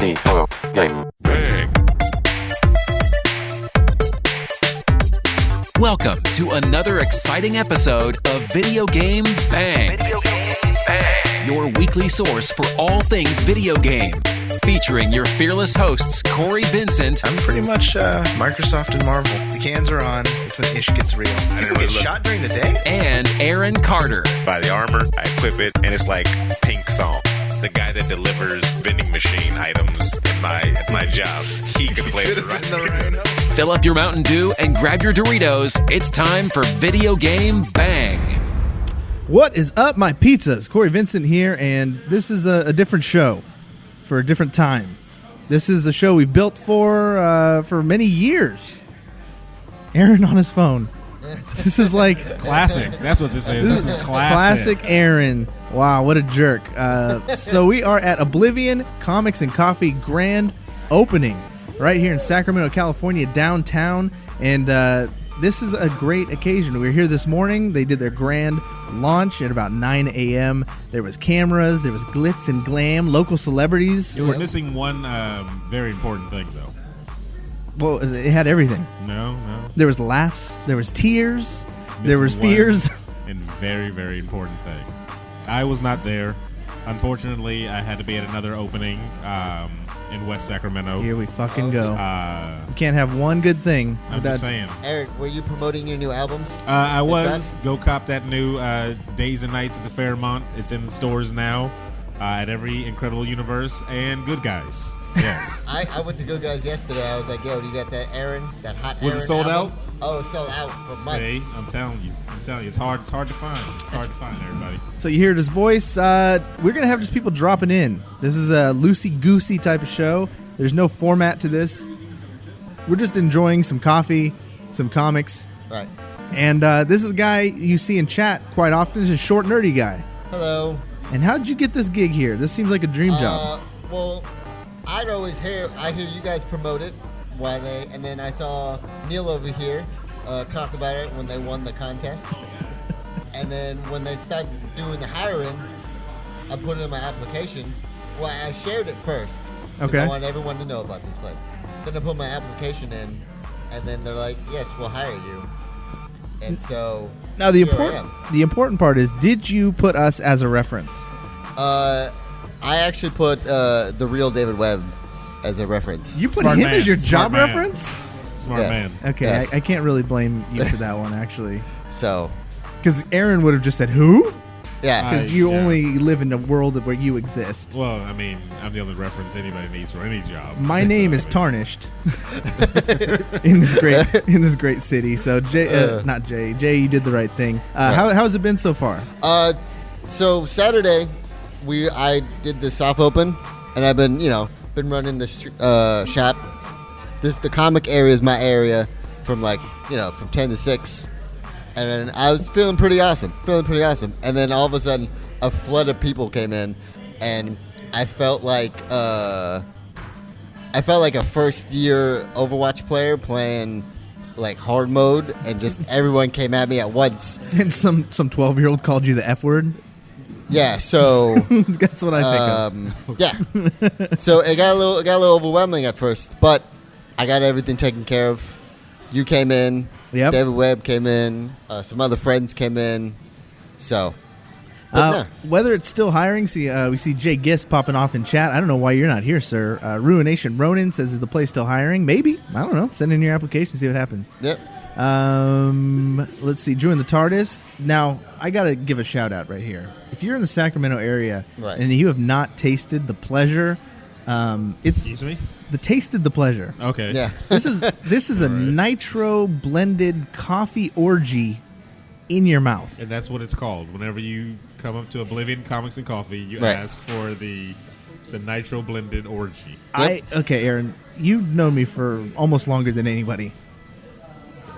Videogame Bang. Welcome to another exciting episode of Videogame Bang. Your weekly source for all things video game. Featuring your fearless hosts, Cory Vincent. I'm pretty much Microsoft and Marvel. The cans are on. It's when ish gets real. People get shot during the day? And Aaron Carter. Buy the armor, I equip it, and it's like pink thong. The guy that delivers vending machine items at my job, he could play the right. Fill up your Mountain Dew and grab your Doritos. It's time for Videogame Bang. What is up, my pizzas? Cory Vincent here, and this is a different show for a different time. This is a show we've built for many years. Aaron on his phone. This is like classic. That's what this is. This is classic Aaron. Wow, what a jerk. So we are at Oblivion Comics and Coffee grand opening right here in Sacramento, California, downtown. And this is a great occasion. We were here this morning. They did their grand launch at about 9 a.m. There was cameras. There was glitz and glam. Local celebrities. You were missing one very important thing, though. Well, it had everything. No. There was laughs. There was tears. There was fears. And very, very important thing. I was not there. Unfortunately, I had to be at another opening in West Sacramento. Here we fucking go. You can't have one good thing. I'm just saying. Eric, were you promoting your new album? I was. Go cop that new Days and Nights at the Fairmont. It's in the stores now at every Incredible Universe and Good Guys. Yes. I went to Good Guys yesterday. I was like, yo, do you got that Aaron? That hot Was Aaron it sold album? out? Oh, it sold out for months. See, I'm telling you. It's hard to find. It's hard to find, everybody. So you hear this voice. We're going to have just people dropping in. This is a loosey-goosey type of show. There's no format to this. We're just enjoying some coffee, some comics. Right. And this is a guy you see in chat quite often. He's a short, nerdy guy. Hello. And how did you get this gig here? This seems like a dream job. Well, I hear you guys promote it, and then I saw Neil over here talk about it when they won the contest. And then when they started doing the hiring, I put it in my application. Well, I shared it first. Okay. I want everyone to know about this place. Then I put my application in, and then they're like, yes, we'll hire you. And so now the important part is, did you put us as a reference? I actually put the real David Webb as a reference. You put him as your job man. reference? Smart man. Okay, Yes. I can't really blame you for that one, actually. So, Because Aaron would have just said, who? yeah. Because you only live in a world where you exist. Well, I mean, I'm the only reference anybody needs for any job. My name is tarnished in this great city. So not Jay. Jay, you did the right thing. How has it been so far? So Saturday, I did the soft open, and I've been running the shop. The comic area is my area from from 10 to 6, and then I was feeling pretty awesome. And then all of a sudden, a flood of people came in, and I felt like a first year Overwatch player playing like hard mode, and just everyone came at me at once. And some 12-year-old called you the F word? Yeah, so that's what I think of. Yeah, so it got a little overwhelming at first, but I got everything taken care of. You came in, Yep. David Webb came in, some other friends came in. So, whether it's still hiring, we see Jay Giss popping off in chat. I don't know why you're not here, sir. Ruination Ronin says, is the place still hiring? Maybe. I don't know. Send in your application, see what happens. Yep. Let's see. Drew in the TARDIS. Now, I got to give a shout out right here. If you're in the Sacramento area and you have not tasted the pleasure, Excuse me? The tasted the pleasure. Okay. Yeah. This is a All right. Nitro blended coffee orgy in your mouth. And that's what it's called. Whenever you come up to Oblivion Comics and Coffee, you Right. ask for the Nitro blended orgy. Okay, Aaron, you've known me for almost longer than anybody.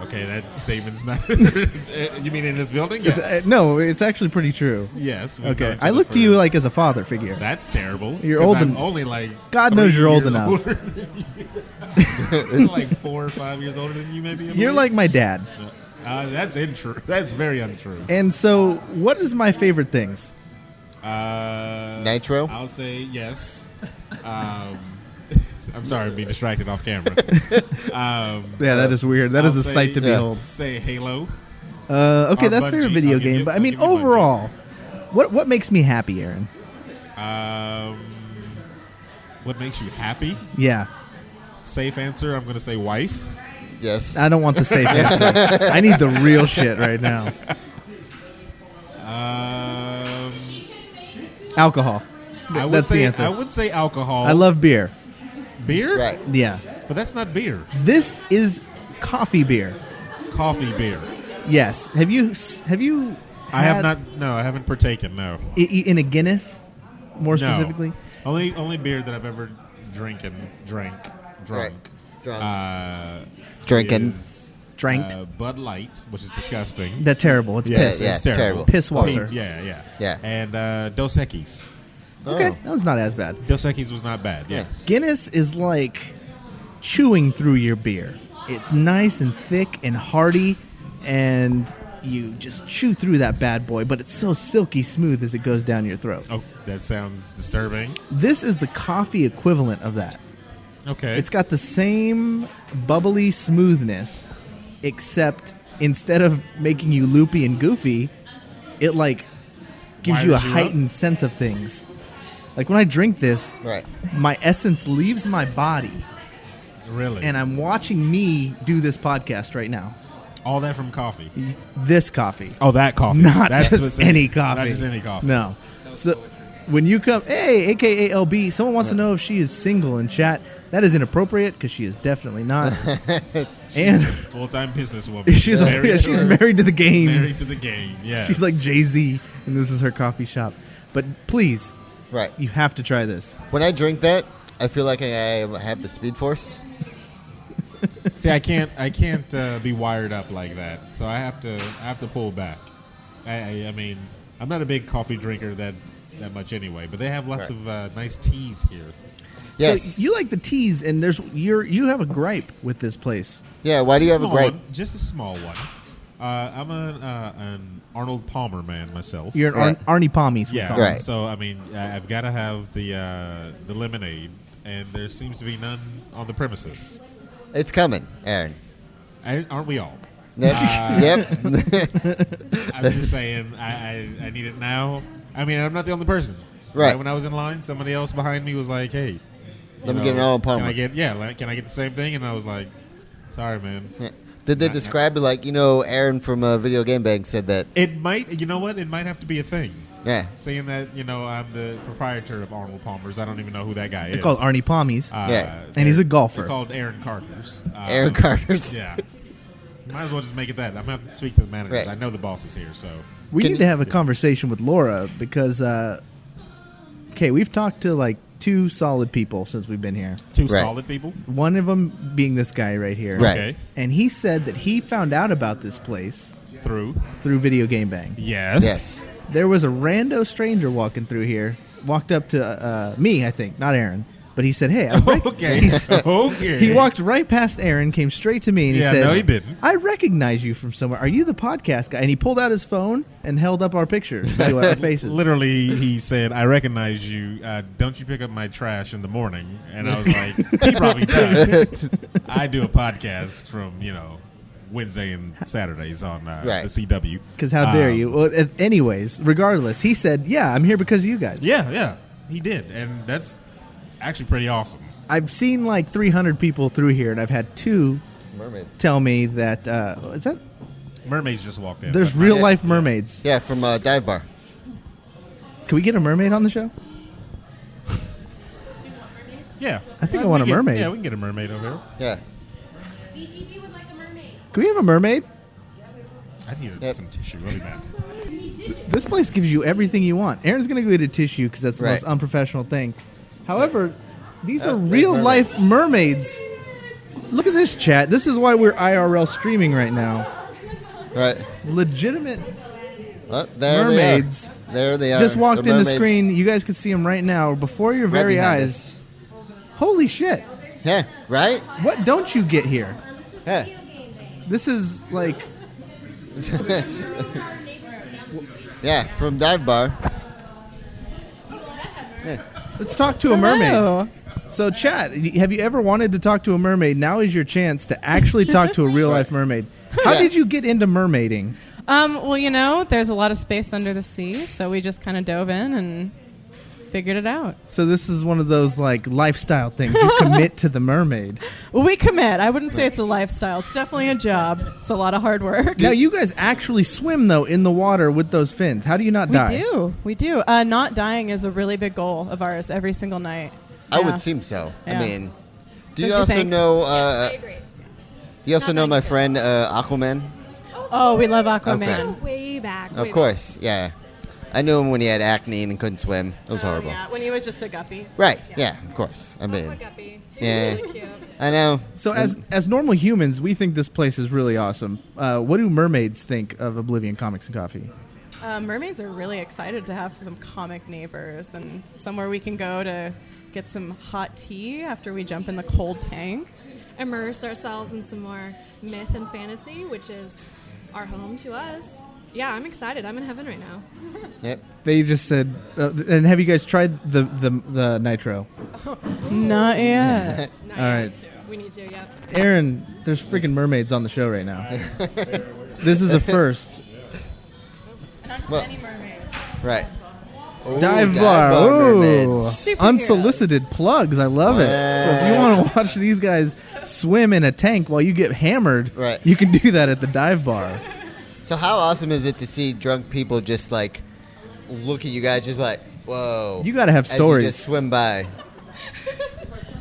Okay, that statement's not. You mean in this building? Yes. No, it's actually pretty true. Yes. we've Okay, known each I other look to for- you like as a father figure. That's terrible. You're 'cause old I'm en- only like. God knows 3 you're old years enough. older than you. I'm like 4 or 5 years older than you, maybe. You're like my dad. That's untrue. That's very untrue. And so, what is my favorite things? Nitro? I'll say yes. I'm sorry, I'm being distracted off camera. Yeah, that is weird. That is a sight to behold. Say Halo. Okay, Or that's Bungie. favorite video I'll give game. you- But I I'll mean, give you Bungie. overall, what makes me happy, Aaron? What makes you happy? Yeah. Safe answer. I'm going to say wife. Yes. I don't want the safe answer. I need the real shit right now. Alcohol. That's the answer. I would say alcohol. I love beer. beer. Right. Yeah. But that's not beer. This is coffee beer. Coffee beer. Yes. Have you? I have had not. No, I haven't partaken. No. in a Guinness, more No. specifically. Only beer that I've ever drank. Right. Drunk. Drinking. Drank. Bud Light, which is disgusting. That terrible. It's piss. Yeah, it's terrible. terrible. Piss water. Yeah. And Dos Equis. Okay, Oh. that was not as bad. Dos Equis was not bad. Yes. Guinness is like chewing through your beer. It's nice and thick and hearty, and you just chew through that bad boy, but it's so silky smooth as it goes down your throat. Oh, that sounds disturbing. This is the coffee equivalent of that. Okay. It's got the same bubbly smoothness, except instead of making you loopy and goofy, it like gives you a Wires you up? heightened sense of things. Like when I drink this, Right. my essence leaves my body, really. and I'm watching me do this podcast right now. All that from coffee. This coffee. Oh, that coffee. Not That's just what's any in- coffee. Not just any coffee. No. So when you come, hey, AKA Elle Bee, someone wants to know if she is single in chat. That is inappropriate because she is definitely not. And Full-time businesswoman. she's married to the game. Married to the game. Yeah. She's like Jay-Z, and this is her coffee shop. But please, Right. you have to try this. When I drink that, I feel like I have the Speed Force. See, I can't be wired up like that. So I have to pull back. I mean, I'm not a big coffee drinker that much anyway. But they have lots Right. of nice teas here. Yes. So you like the teas, and you have a gripe with this place. Yeah. Why do you have a Small gripe? one, just a small one. I'm an Arnold Palmer man myself. You're an Right. Arnie Palmies. we Yeah. call him. Right. So I mean, I've got to have the lemonade, and there seems to be none on the premises. It's coming, Aaron. Aren't we all? Yep. I'm just saying, I need it now. I mean, I'm not the only person. Right. When I was in line, somebody else behind me was like, "Hey, Let me get an Arnold Palmer." Can I get the same thing?" And I was like, "Sorry, man." Yeah. Did they describe it like, Aaron from Videogame BANG said that? It might. You know what? It might have to be a thing. Yeah. Saying that, I'm the proprietor of Arnold Palmer's. I don't even know who that guy They're is. called Arnie Palmies. Yeah. And he's a golfer. They're called Aaron Carter's. Aaron Carter's. Yeah. Might as well just make it that. I'm going to have to speak to the managers. Right. I know the boss is here, so. We Can need to have a conversation with Laura because, we've talked to like 2 solid people since we've been here. 2 Right. solid people? One of them being this guy right here. Right. Okay. And he said that he found out about this place Through? through Videogame BANG. Yes. Yes. There was a rando stranger walking through here, walked up to me, I think, not Aaron. But he said, hey, Okay. Okay. He walked right past Aaron, came straight to me, and he Yeah, said, no, he didn't. I recognize you from somewhere. Are you the podcast guy? And he pulled out his phone and held up our pictures to our faces. Literally, he said, I recognize you. Don't you pick up my trash in the morning? And I was like, he probably does. I do a podcast from, Wednesday and Saturdays on Right. the CW. Because how dare you? Well, anyways, regardless, he said, yeah, I'm here because of you guys. Yeah, he did. And that's actually pretty awesome. I've seen like 300 people through here, and I've had 2 Mermaids. tell me that, is that? Mermaids just walked in. There's but- real life mermaids. Yeah, from Dive Bar. Can we get a mermaid on the show? Yeah. I think I want a mermaid. Yeah, we can get a mermaid over here. Yeah. BGB would like a mermaid. Can we have a mermaid? I need Yep. some tissue really bad. You need tissue. This place gives you everything you want. Aaron's going to go get a tissue because that's the Right. most unprofessional thing. However, these are there's real life mermaids. Look at this, chat. This is why we're IRL streaming right now. Right. Legitimate Oh, there mermaids They are. There they are. just walked in the mermaids screen. You guys can see them right now before your right very behind eyes. us. Holy shit. Yeah. Right. What don't you get here? Yeah. This is like, Yeah. From Dive Bar. let's talk to a mermaid. So, chat, have you ever wanted to talk to a mermaid? Now is your chance to actually talk to a real-life mermaid. How did you get into mermaiding? Well, there's a lot of space under the sea, so we just kind of dove in and figured it out. So this is one of those, like, lifestyle things. You commit to the mermaid. Well, we commit. I wouldn't say it's a lifestyle. It's definitely a job. It's a lot of hard work. Now, you guys actually swim, though, in the water with those fins. How do you not die? We do. Not dying is a really big goal of ours every single night. I would seem so. Yeah. I mean, do Don't you you also think? know? I agree. You also know my friend Aquaman? Oh, we love Aquaman. Okay. Way back. Of course, yeah. I knew him when he had acne and couldn't swim. It was horrible. Yeah, when he was just a guppy. Right? Yeah, of course. I mean, Guppy. yeah. Really cute. I know. So as normal humans, we think this place is really awesome. What do mermaids think of Oblivion Comics and Coffee? Mermaids are really excited to have some comic neighbors and somewhere we can go to get some hot tea after we jump in the cold tank. Immerse ourselves in some more myth and fantasy, which is our home to us. Yeah, I'm excited. I'm in heaven right now. Yep. They just said, and have you guys tried the Nitro? Not yet. Not All yet. right. We need to, yeah. Aaron, there's freaking mermaids on the show right now. This is a first. And not just Well- any mermaids. Right. Ooh, Dive bar. Ooh. mermaids. Superheroes. Unsolicited plugs. I love it. So if you want to watch these guys swim in a tank while you get hammered, Right. you can do that at the dive bar. So how awesome is it to see drunk people just like look at you guys just like, whoa. You got to have as you stories. just swim by.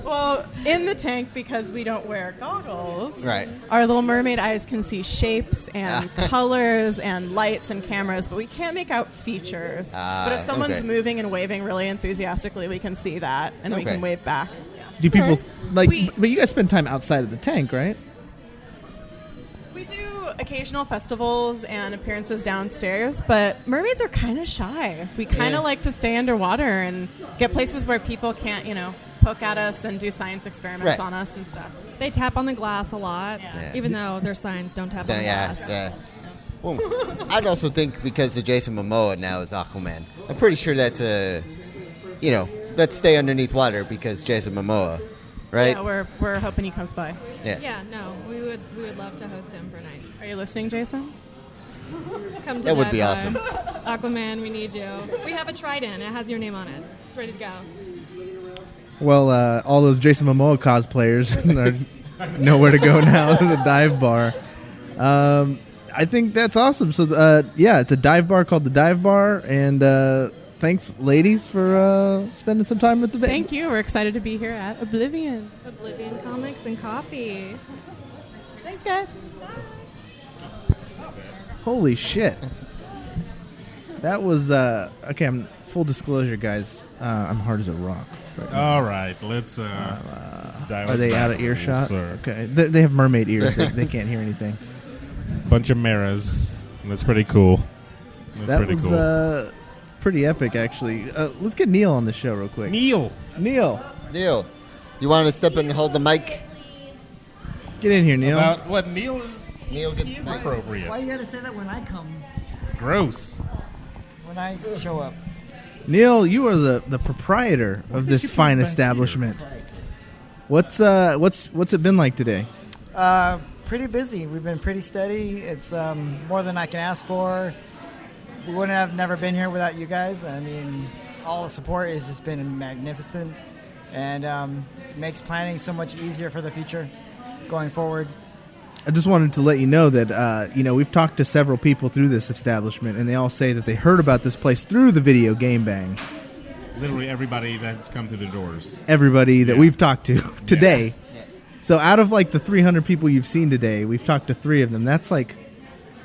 Well, in the tank, because we don't wear goggles, Right. our little mermaid eyes can see shapes and colors and lights and cameras, but we can't make out features. But if someone's okay. moving and waving really enthusiastically, we can see that, and we Okay. can wave back. Do people like? We- But you guys spend time outside of the tank, right? We do occasional festivals and appearances downstairs, but mermaids are kind of shy. We kind of like to stay underwater and get places where people can't, poke at us and do science experiments Right. on us and stuff. They tap on the glass a lot, Yeah. even though their signs don't tap on the Yeah, glass. yeah. Well, I'd also think because of Jason Momoa now is Aquaman. I'm pretty sure that's let's stay underneath water because Jason Momoa, right? Yeah, we're hoping he comes by. Yeah. Yeah, no, we would love to host him for a night. Are you listening, Jason? Come to That would Dive be Bar. awesome. Aquaman, we need you. We have a trident. It has your name on it. It's ready to go. Well, all those Jason Momoa cosplayers are nowhere to go now to the dive bar. I think that's awesome. So, it's a dive bar called the Dive Bar, and thanks, ladies, for spending some time with the band. Thank you. We're excited to be here at Oblivion. Oblivion Comics and Coffee. Thanks, guys. Holy shit. That was, okay, I'm full disclosure, guys. I'm hard as a rock. Right now. All right, let's dial Are it they back out a of little, earshot? sir. Okay. They have mermaid ears. They can't hear anything. Bunch of mirrors. That's pretty cool. That's That pretty was cool. pretty epic, actually. Let's get Neil on the show real quick. Neil. Neil, Neil, you want to step in and hold the mic? get in here, Neil. About what Neil is. Neil gets he is the mic. appropriate. Why you gotta say that when I come? Gross. When I show up? Neil, you are the proprietor of this fine establishment. What's it been like today? Pretty busy. We've been pretty steady. It's more than I can ask for. We wouldn't have never been here without you guys. I mean, all the support has just been magnificent, and makes planning so much easier for the future going forward. I just wanted to let you know that we've talked to several people through this establishment, and they all say that they heard about this place through the Videogame BANG. Literally everybody that's come through the doors. Everybody that Yeah. we've talked to today. Yes. So out of like the 300 people you've seen today, we've talked to 3 of them. That's like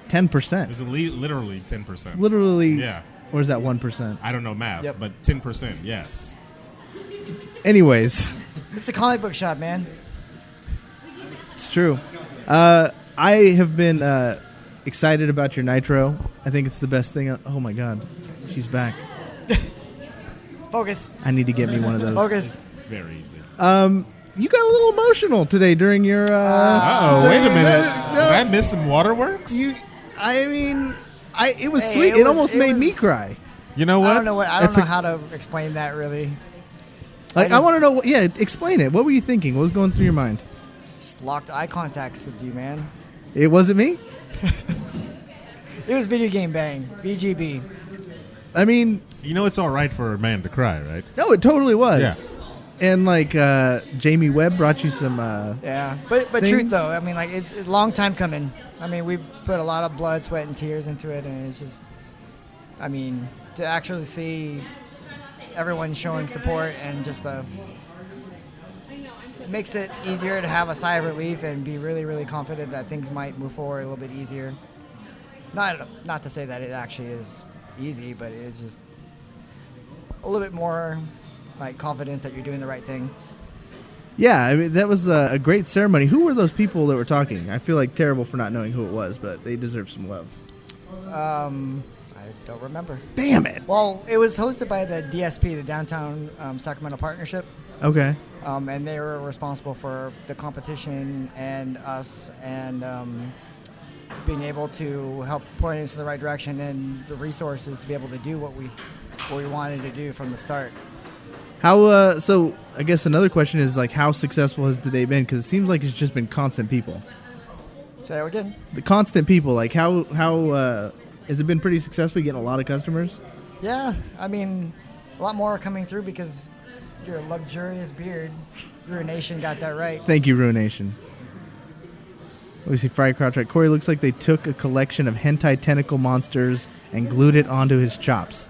10%. It's literally 10%. Literally, Yeah. or is that 1%? I don't know math, Yep. but 10%, yes. Anyways, It's a comic book shop, man. it's true. I have been excited about your Nitro. I think it's the best thing. Oh my God, she's back. Focus. I need to get me one of those. Focus. Very easy. You got a little emotional today during your. Wait a minute. No. Did I miss some waterworks? It was Hey, sweet. it It was- almost it made me was- cry. You know what? I don't know how to explain that really. Like, I want to know. Yeah, explain it. What were you thinking? What was going through your mind? Just locked eye contacts with you, man. It wasn't me. It was Videogame BANG, VGB. I mean, it's all right for a man to cry, right? no, it totally was. Yeah. And like Jamie Webb brought you some. Yeah, but things? truth though, I mean, like it's a long time coming. I mean, we put a lot of blood, sweat, and tears into it, and it's just, I mean, to actually see everyone showing support and just it makes it easier to have a sigh of relief and be really, really confident that things might move forward a little bit easier. Not to say that it actually is easy, but it's just a little bit more like confidence that you're doing the right thing. Yeah, I mean, that was a great ceremony. Who were those people that were talking? I feel like terrible for not knowing who it was, but they deserve some love. I don't remember. Damn it. Well, it was hosted by the DSP, the Downtown Sacramento Partnership. Okay. And they were responsible for the competition and us and being able to help point us in the right direction and the resources to be able to do what we wanted to do from the start. How? So I guess another question is like, how successful has the day been? Because it seems like it's just been constant people. Say that again. The constant people. Like how has it been pretty successful? You getting a lot of customers? Yeah, I mean, a lot more are coming through because your luxurious beard, Ruination, got that right. Thank you, Ruination. Let me see, Fry Crouch. Right. Cory, looks like they took a collection of hentai tentacle monsters and glued it onto his chops.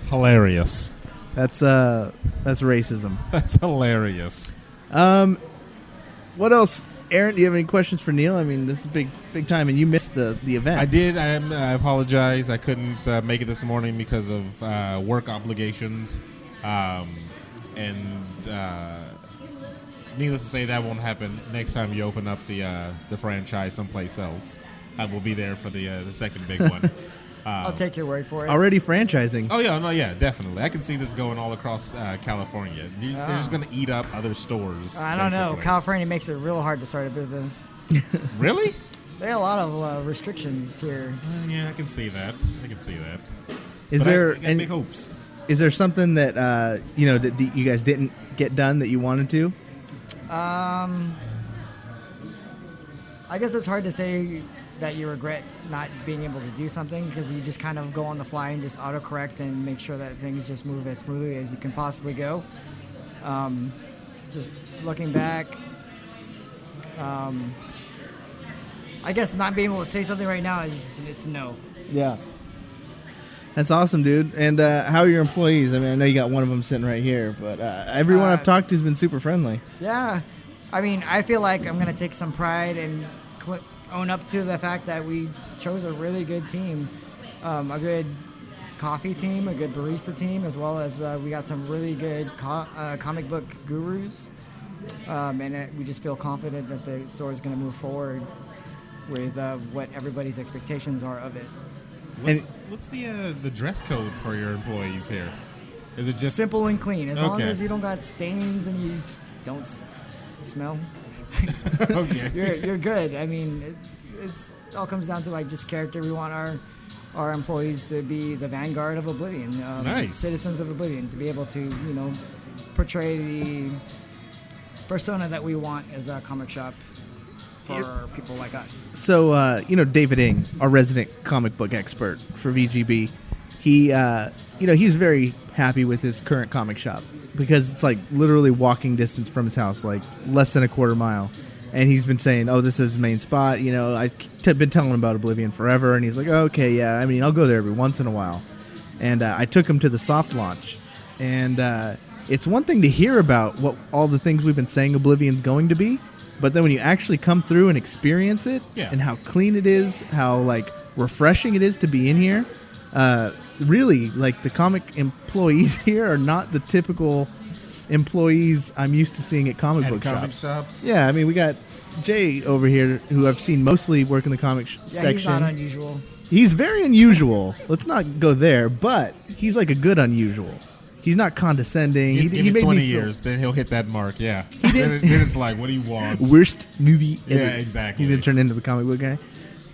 Hilarious. That's racism. That's hilarious. What else? Aaron, do you have any questions for Neil? I mean, this is big time, and you missed the event. I did. I apologize. I couldn't make it this morning because of work obligations. Needless to say, that won't happen next time you open up the franchise someplace else. I will be there for the second big one. I'll take your word for it. Already franchising. Oh, yeah. No, yeah, definitely. I can see this going all across California. They're just going to eat up other stores. I don't know. California makes it real hard to start a business. Really? They have a lot of restrictions here. Yeah, I can see that. Is there any big hopes? Is there something that that you guys didn't get done that you wanted to? I guess it's hard to say that you regret not being able to do something because you just kind of go on the fly and just autocorrect and make sure that things just move as smoothly as you can possibly go. Just looking back, I guess not being able to say something right now it's no. Yeah. That's awesome, dude. And how are your employees? I mean, I know you got one of them sitting right here, but everyone I've talked to has been super friendly. Yeah. I mean, I feel like I'm going to take some pride and own up to the fact that we chose a really good team, a good coffee team, a good barista team, as well as we got some really good comic book gurus. And we just feel confident that the store is going to move forward with what everybody's expectations are of it. What's the dress code for your employees here? Is it just simple and clean? As long as you don't got stains and you don't smell, okay, you're good. I mean, it's all comes down to like just character. We want our employees to be the vanguard of Oblivion, nice citizens of Oblivion, to be able to portray the persona that we want as a comic shop for people like us. So, David Ng, our resident comic book expert for VGB, he's very happy with his current comic shop because it's like literally walking distance from his house, like less than a quarter mile. And he's been saying, oh, this is his main spot. I've been telling him about Oblivion forever. And he's like, okay, yeah, I mean, I'll go there every once in a while. And I took him to the soft launch. And it's one thing to hear about what all the things we've been saying Oblivion's going to be. But then when you actually come through and experience it, and how clean it is, how like refreshing it is to be in here, really, like the comic employees here are not the typical employees I'm used to seeing at comic book shops. Yeah, I mean, we got Jay over here, who I've seen mostly work in the comic section. He's not unusual. He's very unusual. Let's not go there, but he's like a good unusual. He's not condescending. Give him 20 years, then he'll hit that mark, yeah. then it's like, what do you want? Worst movie ever. Yeah, exactly. He's going to turn into the comic book guy.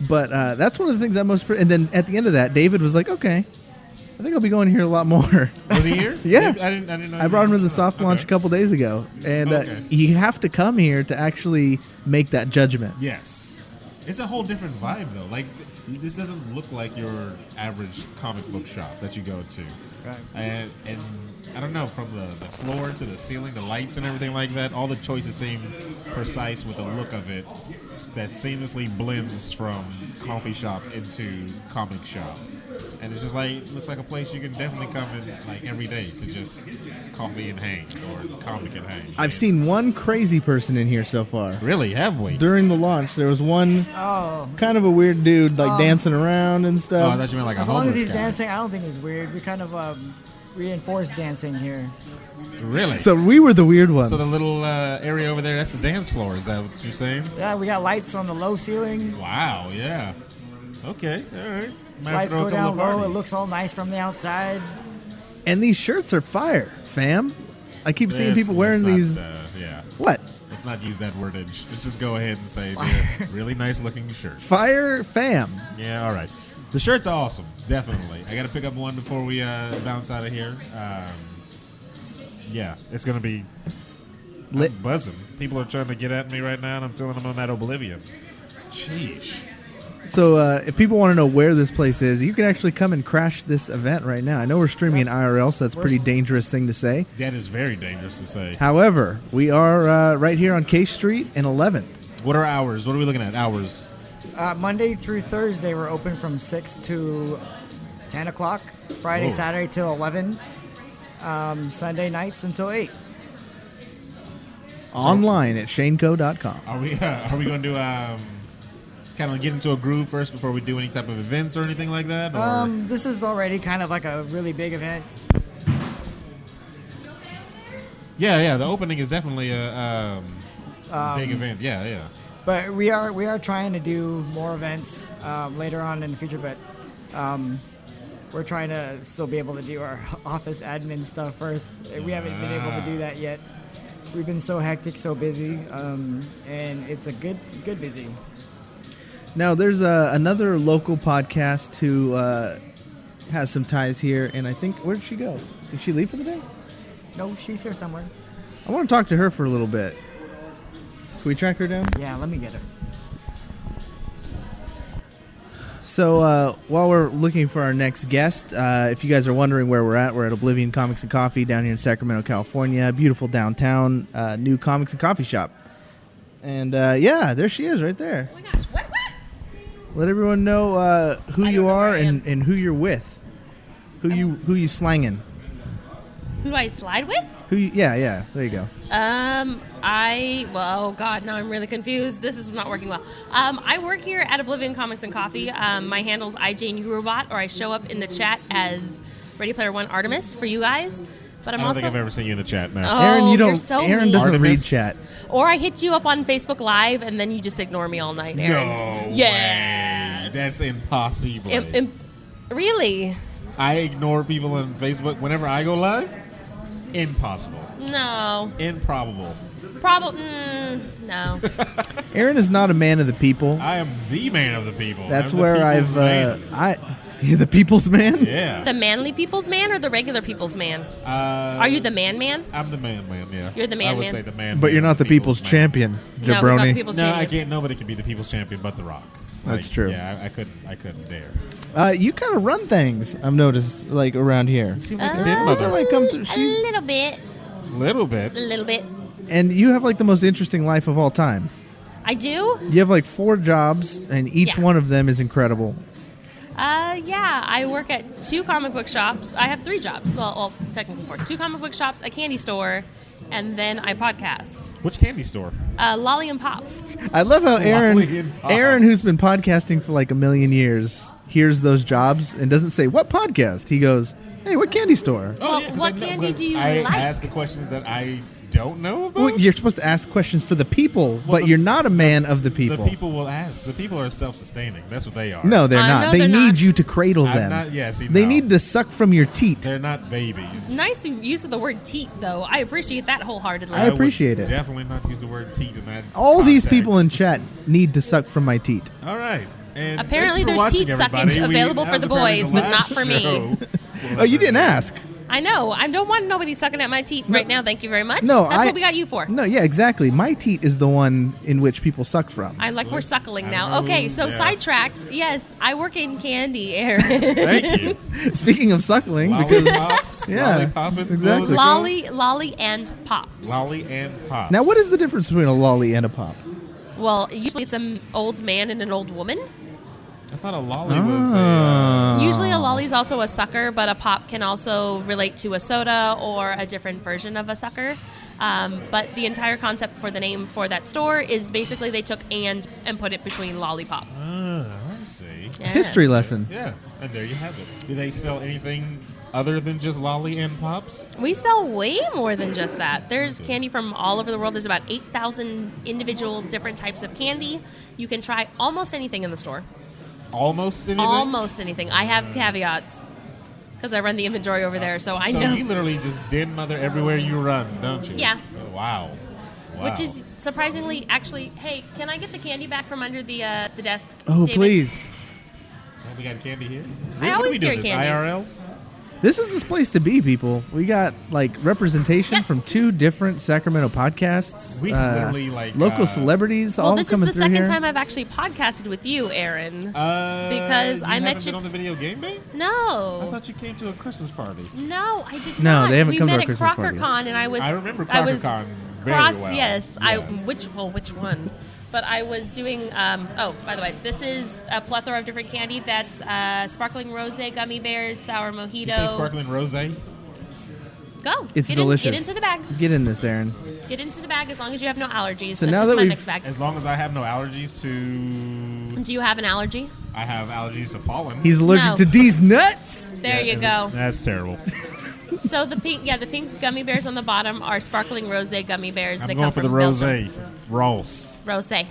But that's one of the things I'm most... And then at the end of that, David was like, okay, I think I'll be going here a lot more. Was he here? Yeah. I didn't know. I brought him to the soft launch a couple days ago, and you have to come here to actually make that judgment. Yes. It's a whole different vibe, though. Like, this doesn't look like your average comic book shop that you go to. Right. And I don't know, from the floor to the ceiling, the lights and everything like that, all the choices seem precise with the look of it that seamlessly blends from coffee shop into comic shop. And it's just like, looks like a place you can definitely come in like every day to just coffee and hang or comic and hang. I've seen one crazy person in here so far. Really? Have we? During the launch, there was one kind of a weird dude like dancing around and stuff. Oh, I thought you meant like a As long as he's guy. dancing, I don't think he's weird. We kind of reinforce dancing here. Really? So we were the weird ones. So the little area over there, that's the dance floor. Is that what you're saying? Yeah, we got lights on the low ceiling. Wow, yeah. Okay, all right. Might Lights throw a go couple down of low. It parties. looks all nice from the outside. And these shirts are fire, fam. I keep seeing people wearing Let's these. not, yeah. What? Let's not use that wordage. Let's just go ahead and say they're really nice looking shirts. Fire fam. Yeah, all right. The shirts are awesome, definitely. I got to pick up one before we bounce out of here. Yeah, it's going to be Lit. I'm buzzing. People are trying to get at me right now, and I'm telling them I'm at Oblivion. Sheesh. So if people want to know where this place is, you can actually come and crash this event right now. I know we're streaming in IRL, so that's a pretty dangerous thing to say. That is very dangerous to say. However, we are right here on K Street and 11th. What are hours? What are we looking at? Hours? Monday through Thursday, we're open from 6 to 10 o'clock. Friday, Whoa. Saturday till 11. Sunday nights until 8. Online at shaneco.com. Are we going to kind of get into a groove first before we do any type of events or anything like that? Or? This is already kind of like a really big event. Yeah. The opening is definitely a big event. Yeah. But we are trying to do more events later on in the future. But we're trying to still be able to do our office admin stuff first. We haven't been able to do that yet. We've been so hectic, so busy, and it's a good busy. Now, there's another local podcast who has some ties here, and I think, where did she go? Did she leave for the day? No, she's here somewhere. I want to talk to her for a little bit. Can we track her down? Yeah, let me get her. So while we're looking for our next guest, if you guys are wondering where we're at Oblivion Comics and Coffee down here in Sacramento, California. Beautiful downtown, new comics and coffee shop. And yeah, there she is right there. Oh my gosh, what? Let everyone know who you are and who you're with. Who you slanging. Who do I slide with? Yeah, there you go. Oh God, now I'm really confused. This is not working well. I work here at Oblivion Comics and Coffee. My handle's IJNewRobot, or I show up in the chat as Ready Player One Artemis for you guys. But I'm I don't also think I've ever seen you in the chat now. Oh, Aaron, you're so Aaron mean. doesn't read Artemis. chat. Or I hit you up on Facebook Live and then you just ignore me all night, Aaron. No Yes. way. That's impossible. Really? I ignore people on Facebook whenever I go live? Impossible. No. Improbable. No. Aaron is not a man of the people. I am the man of the people. That's I'm the where people's man. you're the people's man? Yeah. The manly people's man or the regular people's man? Are you the man? I'm the man, yeah. You're the man. I would say the man. But you're not the people's man. champion, No, he's not jabroni. the people's No, champion. I can't. Nobody can be the people's champion but The Rock. That's true. Yeah, I couldn't dare. You kind of run things, I've noticed, like around here. You seem like the big mother. Every time I come through, A little bit. Little bit. A little bit. and you have like the most interesting life of all time. I do? You have like 4 jobs, and each Yeah. one of them is incredible. Yeah. I work at 2 comic book shops. I have 3 jobs. Well, technically 4. 2 comic book shops, a candy store, and then I podcast. Which candy store? Lolly and Pops. I love how Lolly and Pops. Aaron, who's been podcasting for like a million years, hears those jobs and doesn't say, "What podcast?" He goes, "Hey, what candy store?" Well, 'cause what I know- candy 'cause do you I like? ask the questions that I don't know about. Well, you're supposed to ask questions for the people, Well, but you're not a man of the the people. people will ask. The people are self-sustaining. That's what they are. No, they're not. No, They they're need not. you to cradle I'm them. not- yeah, see, they no. need to suck from your teat. They're not babies. Nice use of the word teat, though. I appreciate that wholeheartedly. I appreciate would it. Definitely not use the word teat in that. All these context. people in chat need to suck from my teat. All right. And Apparently thank you for there's watching, teat everybody. suckage available that for was the apparently boys, the but last not for me. show Oh, you didn't ask. I know. I don't want nobody sucking at my teeth right now. Thank you very much. No, That's what we got you for. No, yeah, exactly. My teat is the one in which people suck from. We're suckling now. Okay, so sidetracked. Yes, I work in candy, Aaron. Thank you. Speaking of suckling, Lollipops, yeah, lollipoppins, exactly. Lolly and pops. Lolly and pops. Now, what is the difference between a lolly and a pop? Well, usually it's an old man and an old woman. I thought a lolly was a... Usually a lolly is also a sucker, but a pop can also relate to a soda or a different version of a sucker. But the entire concept for the name for that store is basically they took and put it between lollipop. I see. Yeah. History lesson. Yeah, and there you have it. Do they sell anything other than just lolly and pops? We sell way more than just that. There's candy from all over the world. There's about 8,000 individual different types of candy. You can try almost anything in the store. Almost anything? Almost anything. I have caveats because I run the inventory over there, so I know. So you literally just den mother everywhere you run, don't you? Yeah. Oh, wow. Which is surprisingly, actually, hey, can I get the candy back from under the desk? Oh, David? please. Oh, we got candy here? I always carry this, candy. IRL? This is this place to be, people. We got like representation from 2 different Sacramento podcasts. We literally like local celebrities well, all this coming is the through here. second time I've actually podcasted with you, Aaron. Because I met you been on the Video Game Bang? No. I thought you came to a Christmas party. No, I did No, not. they haven't we come to met our at Christmas parties. CrockerCon, and I was. I remember I was CrockerCon very well. Yes. Yes. Which one? But I was doing. By the way, this is a plethora of different candy. That's sparkling rosé, gummy bears, sour mojito. You say sparkling rosé? It's Go. Get delicious. Get into the bag. Get in this, Aaron. Get into the bag as long as you have no allergies. So That's now just that my we've- mixed bag. As long as I have no allergies to... Do you have an allergy? I have allergies to pollen. He's allergic No. to D's nuts. There you go. That's terrible. So the pink gummy bears on the bottom are sparkling rosé gummy bears. I'm They going come for the from Belgium. rosé. Ross. Rosé.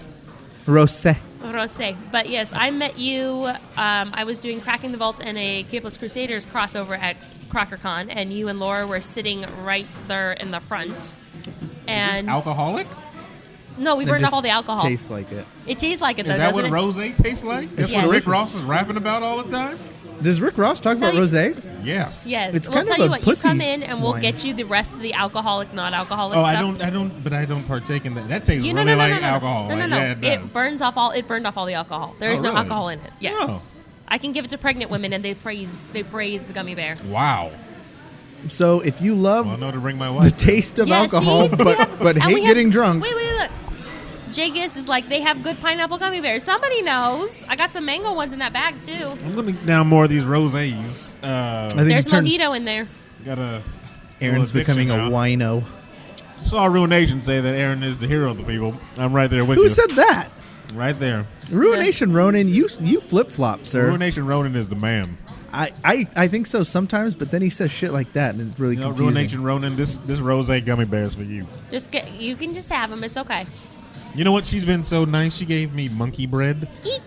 Rosé. But yes, I met you. I was doing Cracking the Vault and a Capeless Crusaders crossover at CrockerCon, and you and Laura were sitting right there in the front. And Alcoholic? no, we burned off all the alcohol. Tastes like it. It tastes like it, though, Is that what doesn't it? rosé tastes like? That's Yes. what Rick Ross is rapping about all the time? Does Rick Ross talk about Tell you- rosé? Yes. Yes. It's We'll kind of tell you a what. You pussy come in, and we'll wine. get you the rest of the alcoholic, non-alcoholic Oh, stuff. I don't partake in that. That tastes You really no, like alcohol. No, Like, no. yeah, it does. It burned off all the alcohol. There is Oh, no really? alcohol in it. Yes. Oh. I can give it to pregnant women, and they praise the gummy bear. Wow. So if you love Well, I know to bring my the wife. taste of Yeah, alcohol, see? but And hate we have- getting drunk, Wait, look. Jay Giss is like, they have good pineapple gummy bears. Somebody knows. I got some mango ones in that bag, too. I'm going to down more of these rosés. I think There's you turned- mojito in there. Got a Aaron's little becoming a addiction now. wino. Saw Ruination say that Aaron is the hero of the people. I'm right there with Who you. said that? Right there. Ruination Ronin, you flip flop, sir. Ruination Ronin is the man. I think so sometimes, but then he says shit like that, and it's really You know, confusing. Ruination Ronin, this rosé gummy bear is for you. You can just have them. It's okay. You know what? She's been so nice. She gave me monkey bread. Eek.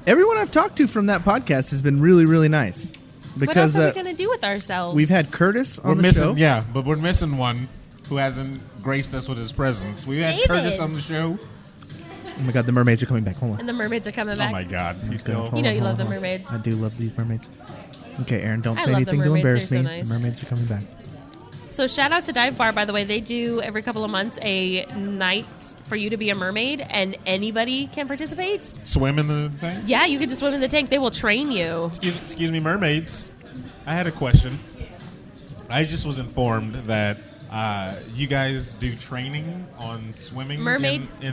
Everyone I've talked to from that podcast has been really, really nice. What Because else are we going to do with ourselves? we've had Curtis on We're the missing, show. yeah, but we're missing one who hasn't graced us with his presence. We had David. Curtis on the show. Oh my God, the mermaids are coming back. Hold on. And the mermaids are coming back. Oh my God, he's still. You know you love the mermaids. I do love these mermaids. Okay, Aaron, don't I say love the anything to mermaids. embarrass They're me. so nice. The mermaids are coming back. So shout out to Dive Bar, by the way. They do every couple of months a night for you to be a mermaid, and anybody can participate. Swim in the tank? Yeah, you can just swim in the tank. They will train you. Excuse me, mermaids. I had a question. I just was informed that you guys do training on swimming. Mermaid for a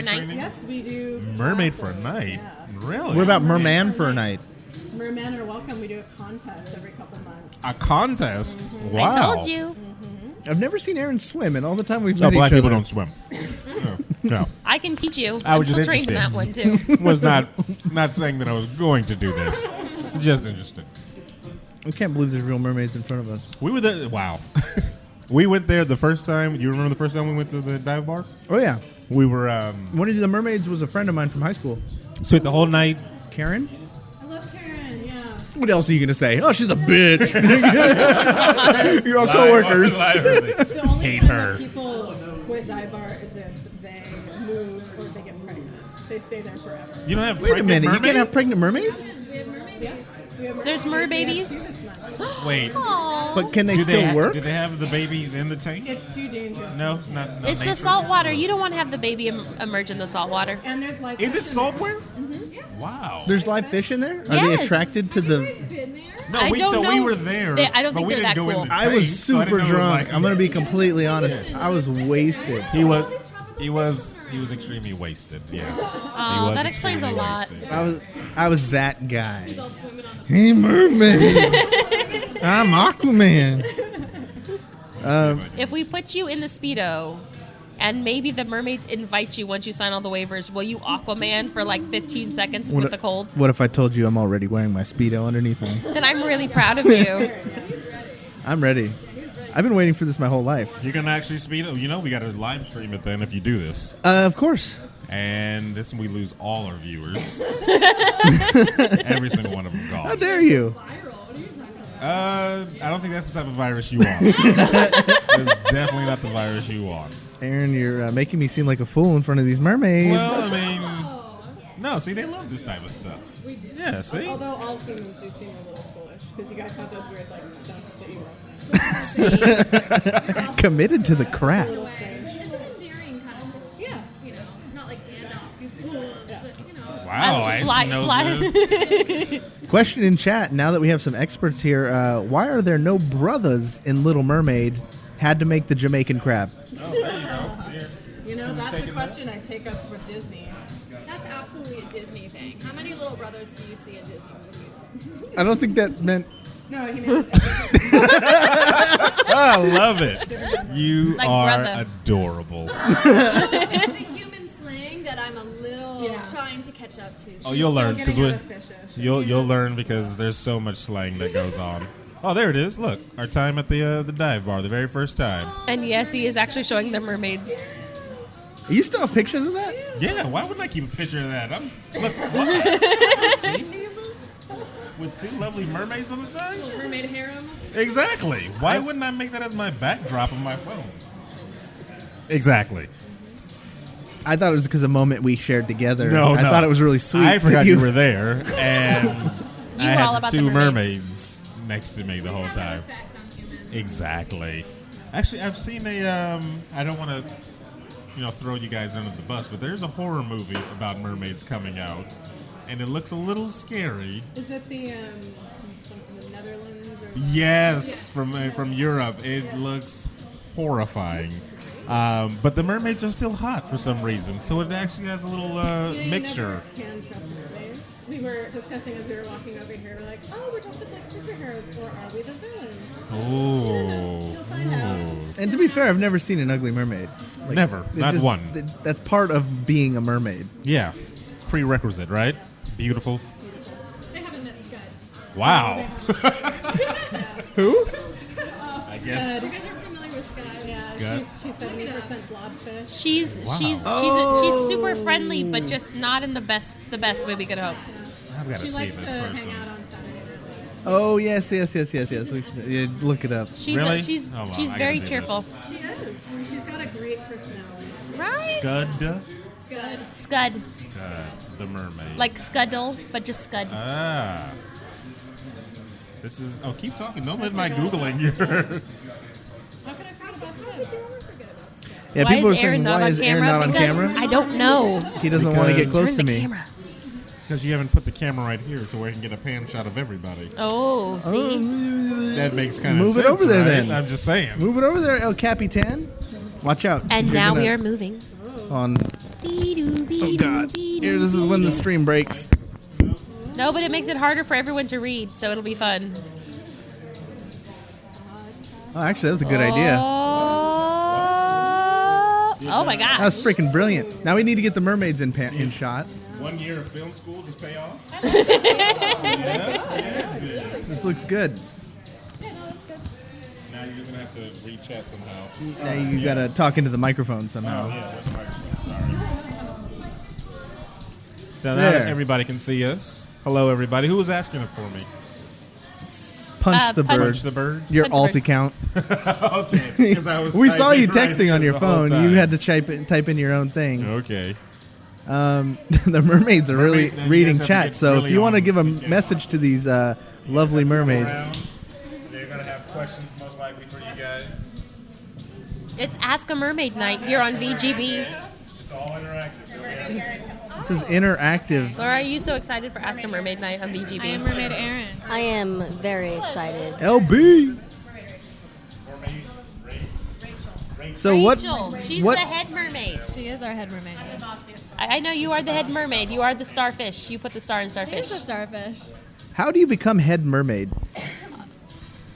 night? training? Yes, we do. Mermaid classes. for a night? Really? What about merman for a night? Mermen are welcome. We do a contest every couple months. A contest? Mm-hmm. Wow. I told you. I've never seen Aaron swim, and all the time we've No, met black each people other. don't swim. No. I can teach you. I I'm was still just trained in that interested. one, too. Was not saying that I was going to do this. Just interested. We can't believe there's real mermaids in front of us. We were there. Wow. We went there the first time. You remember the first time we went to the dive bar? Oh yeah, We were one of the mermaids was a friend of mine from high school. spent the whole night. Karen. I love Karen. Yeah. What else are you gonna say? Oh, she's a bitch. You're all coworkers. The only Hate time her. that people quit dive bar is if they move or they get pregnant. They stay there forever. You don't have Wait a pregnant minute, you can't have mermaids? pregnant mermaids? We have mermaids. There's merbabies. Wait. Aww. But can they still work? Do they have the babies in the tank? It's too dangerous. No, it's not. It's the salt water. You don't want to have the baby emerge in the salt water. And there's live Is it fish in saltware? there. Yeah. Wow. There's live fish in there? Are they Yes. attracted to the... No, I don't so know. we were there. I don't but think we they're didn't that go in cool. the tank, I was so I super didn't know it was drunk. like- I'm going to be completely honest. I was wasted. He was extremely wasted. Yeah. Oh, that explains a lot. I was that guy. Hey, mermaids. I'm Aquaman. If we put you in the Speedo and maybe the mermaids invite you once you sign all the waivers, will you Aquaman for like 15 seconds with the cold? What if I told you I'm already wearing my Speedo underneath me? Then I'm really proud of you. I'm ready. I've been waiting for this my whole life. You're going to actually speed up. You know, we got to live stream it then if you do this. Of course. And that's when we lose all our viewers. Every single one of them gone. How dare you? I don't think that's the type of virus you want. It's definitely not the virus you want. Aaron, you're making me seem like a fool in front of these mermaids. Well, I mean, no, see, they love this type of stuff. We do. Yeah, see? Although all humans do seem a little foolish because you guys have those weird like stumps that you love. Committed to the craft. A little strange. Yeah. Wow, I Fly- know fly- that. Question in chat, now that we have some experts here, why are there no brothers in Little Mermaid? Had to make the Jamaican crab. Oh, there you go. Here. You know, that's a question I take up with Disney. That's absolutely a Disney thing. How many little brothers do you see in Disney movies? I don't think that meant... No, he meant I love it. You Like are brother. adorable. It's the human slang that I'm a little trying to catch up to. Oh, you'll learn because getting out of fish-ish. you'll learn because there's so much slang that goes on. Oh, there it is. Look, our time at the dive bar, the very first time. And yes, he is actually showing the mermaids. You still have pictures of that? Yeah, why wouldn't I keep a picture of that? Look, what? You seen me in this? With two lovely mermaids on the side? Little mermaid harem. Exactly. Why wouldn't I make that as my backdrop on my phone? Exactly. I thought it was because of a moment we shared together. No, I thought it was really sweet. I forgot you were there, and You I were all had about the the two mermaids. mermaids next to me the whole time. Exactly. Actually, I've seen a. I don't want to, throw you guys under the bus, but there's a horror movie about mermaids coming out, and it looks a little scary. Is it the from the Netherlands? Or Yes, from Europe. It looks horrifying. But the mermaids are still hot for some reason, so it actually has a little You mixture. never can trust mermaids. We were discussing as we were walking over here. We're like, oh, we're dressed up like superheroes, or are we the villains? Oh. You'll find out. And to be fair, I've never seen an ugly mermaid. Like, Never. it Not one. That's part of being a mermaid. Yeah, it's prerequisite, right? Beautiful. They haven't met Scud. Wow. Who? I guess. You guys are familiar with Scud? Yeah, Gut. she's 70% blobfish. She's super friendly, but just not in the best way we could hope. I've got to She see likes this to person. hang out on Saturday. Oh, yes. We should, look it up. She's Really? she's Oh, wow, she's I gotta very see cheerful. She is. She's got a great personality. Right? Scud. Scud. The mermaid. Like Scuddle, but just Scud. Ah. This is. Oh, keep talking. Don't let my Googling your. How can I proud about Scud? Yeah, Why people are is Aaron saying, not why on is Aaron camera? not on Because camera? I don't know. He doesn't want to get Because- close Turn to the me. camera. Because you haven't put the camera right here to where I can get a pan shot of everybody. Oh, see? That makes kind of Move sense. it over there, right? then. I'm just saying. Move it over there, El Capitan. Watch out. And You're now gonna- we are moving. on. Oh, God. Here, this is when the stream breaks. No, but it makes it harder for everyone to read, so it'll be fun. Oh, actually, that was a good idea. Oh my That gosh. was freaking brilliant. Now we need to get the mermaids in shot. 1 year of film school just pay off. This looks good. Now you're gonna have to re-chat somehow. Now you gotta talk into the microphone somehow. Yeah, that's right. Sorry. So now that There. everybody can see us. Hello, everybody. Who was asking it for me? Punch the punch- bird. Punch the bird. Your Punch the alt bird. account. Okay. 'Cause I was We saw you typing right texting here on your the whole phone. You time. had to type in your own things. Okay. The mermaids are Mermaids, really now you reading guys have to chat. get So really if you want to on give a the camera. message to these lovely mermaids. They're going to have questions most likely for you guys. It's Ask a Mermaid night here on VGB. It's all interactive. This is interactive. Laura, are you so excited for Ask a Mermaid night on VGB? I am Mermaid Aaron. I am very excited. LB. So Rachel, she's what? the head mermaid. She is our head mermaid. I know you are the head mermaid. You are the starfish. You put the star in starfish. She's a starfish. How do you become head mermaid?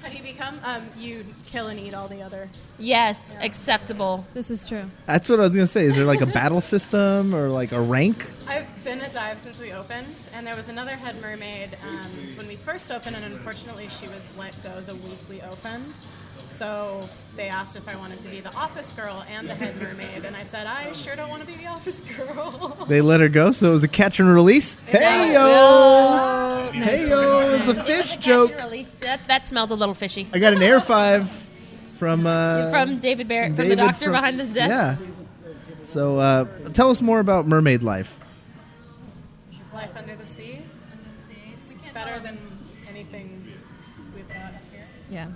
How do you become? You kill and eat all the other. Yes, acceptable. This is true. That's what I was gonna say. Is there like a battle system or like a rank? I've been at Dive since we opened, and there was another head mermaid when we first opened, and unfortunately she was let go the week we opened. So they asked if I wanted to be the office girl and the head mermaid, and I said, I sure don't want to be the office girl. They let her go, so it was a catch and release. Hey yo! Hey yo! It was a fish joke. That smelled a little fishy. I got an air 5 from David Barrett, from David the doctor behind the desk. Yeah. So tell us more about mermaid life. Life under the sea. It's better than anything we've got here. Yeah.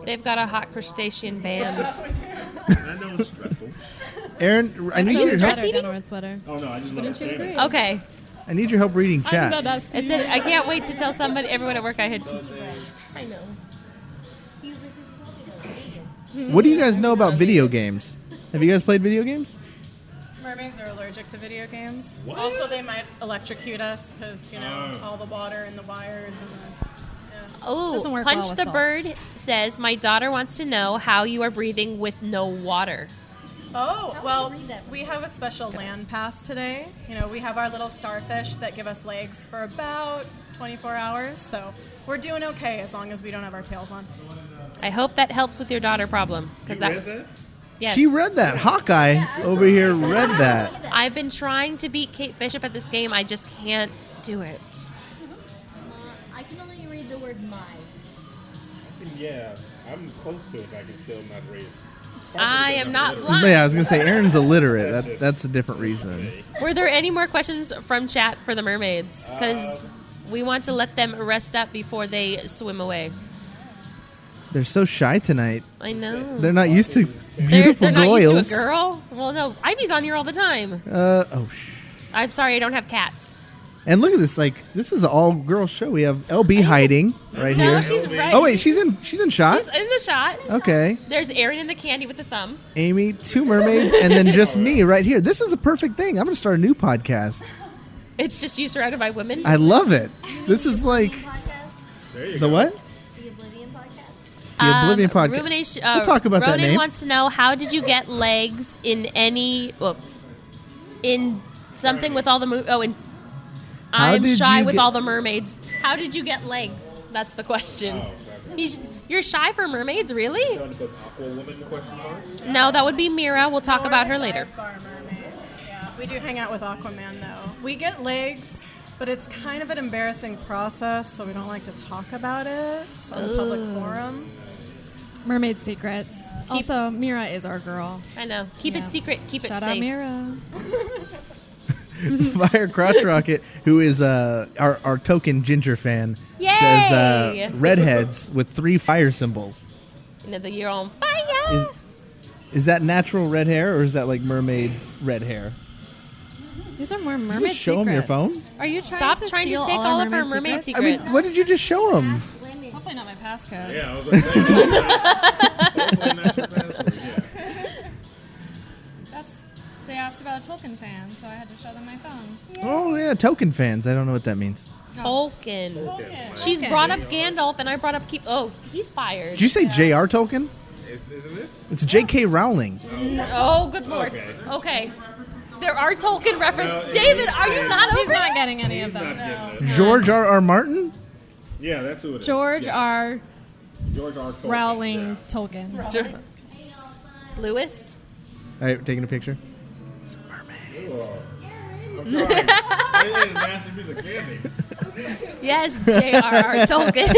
They've got a hot crustacean band. I know it's stressful. Aaron, I need you your help. stress eating? Oh, no, I just love Wouldn't you agree? Okay. I need your help reading I'm chat. not It's it. I can't wait to tell everyone at work I had. I know. What do you guys know about video games? Have you guys played video games? Mermaids are allergic to video games. What? Also, they might electrocute us because, all the water and the wires and the... Oh, Doesn't work Punch well with the salt. Bird says, my daughter wants to know how you are breathing with no water. Oh, well, we have a special land pass today. We have our little starfish that give us legs for about 24 hours. So we're doing okay as long as we don't have our tails on. I hope that helps with your daughter problem. Because that. Yes. She read that. Hawkeye over here read that. I've been trying to beat Kate Bishop at this game. I just can't do it. I can only read the word my. Yeah, I'm close to it. I can still not read. I am not blind. Yeah, I was gonna say Aaron's illiterate. That's a different reason. Were there any more questions from chat for the mermaids? Because we want to let them rest up before they swim away. They're so shy tonight. I know. They're not used to beautiful They're not goyles. used to a girl? Well, no. Ivy's on here all the time. I'm sorry, I don't have cats. And look at this. Like, this is an all-girl show. We have LB hiding right No, here. she's right. Oh wait, she's in shot. She's in the shot. Okay. There's Aaron in the candy with the thumb. Amy, 2 mermaids, and then just me right here. This is a perfect thing. I'm gonna start a new podcast. It's just you surrounded by women. I love it. This is like the what? The Oblivion podcast. The Oblivion podcast. Rumination, We'll talk about that Ronan name. wants to know, how did you get legs in in something with all the How I'm did shy you with get- all the mermaids. How did you get legs? That's the question. You're shy for mermaids, really? No, that would be Mira. We'll talk about her later. Dive Bar mermaids. Yeah, we do hang out with Aquaman though. We get legs, but it's kind of an embarrassing process, so we don't like to talk about it on a public forum. Mermaid secrets. Also, Mira is our girl. I know. Keep it secret. Keep Shout it out safe. Mira. Fire Crotch Rocket, who is our token ginger fan, Yay! says redheads with 3 fire symbols. You're on fire. Is that natural red hair or is that like mermaid red hair? These are more Did you mermaid just show 'em your phone? Are you Stop trying to steal take all of our her mermaid secrets? I mean, secrets. what did you just show him? Hopefully not my passcode. Yeah, I was like, They asked about a Tolkien fan, so I had to show them my phone. Oh yeah, token fans. I don't know what that means. Tolkien. She's brought up Gandalf, and I brought up he's fired. Did you say J.R. Tolkien? Isn't it? It's J.K. Rowling. Oh, good lord. Okay. There are Tolkien references. David, are you not He's over not it? getting any of them. George R.R. Martin? Yeah, that's who it is. George R. George R. Tolkien. Rowling Tolkien. Lewis? All right, taking a picture. I'm trying. I ate a masterpiece of candy. Yes, J.R.R. Tolkien.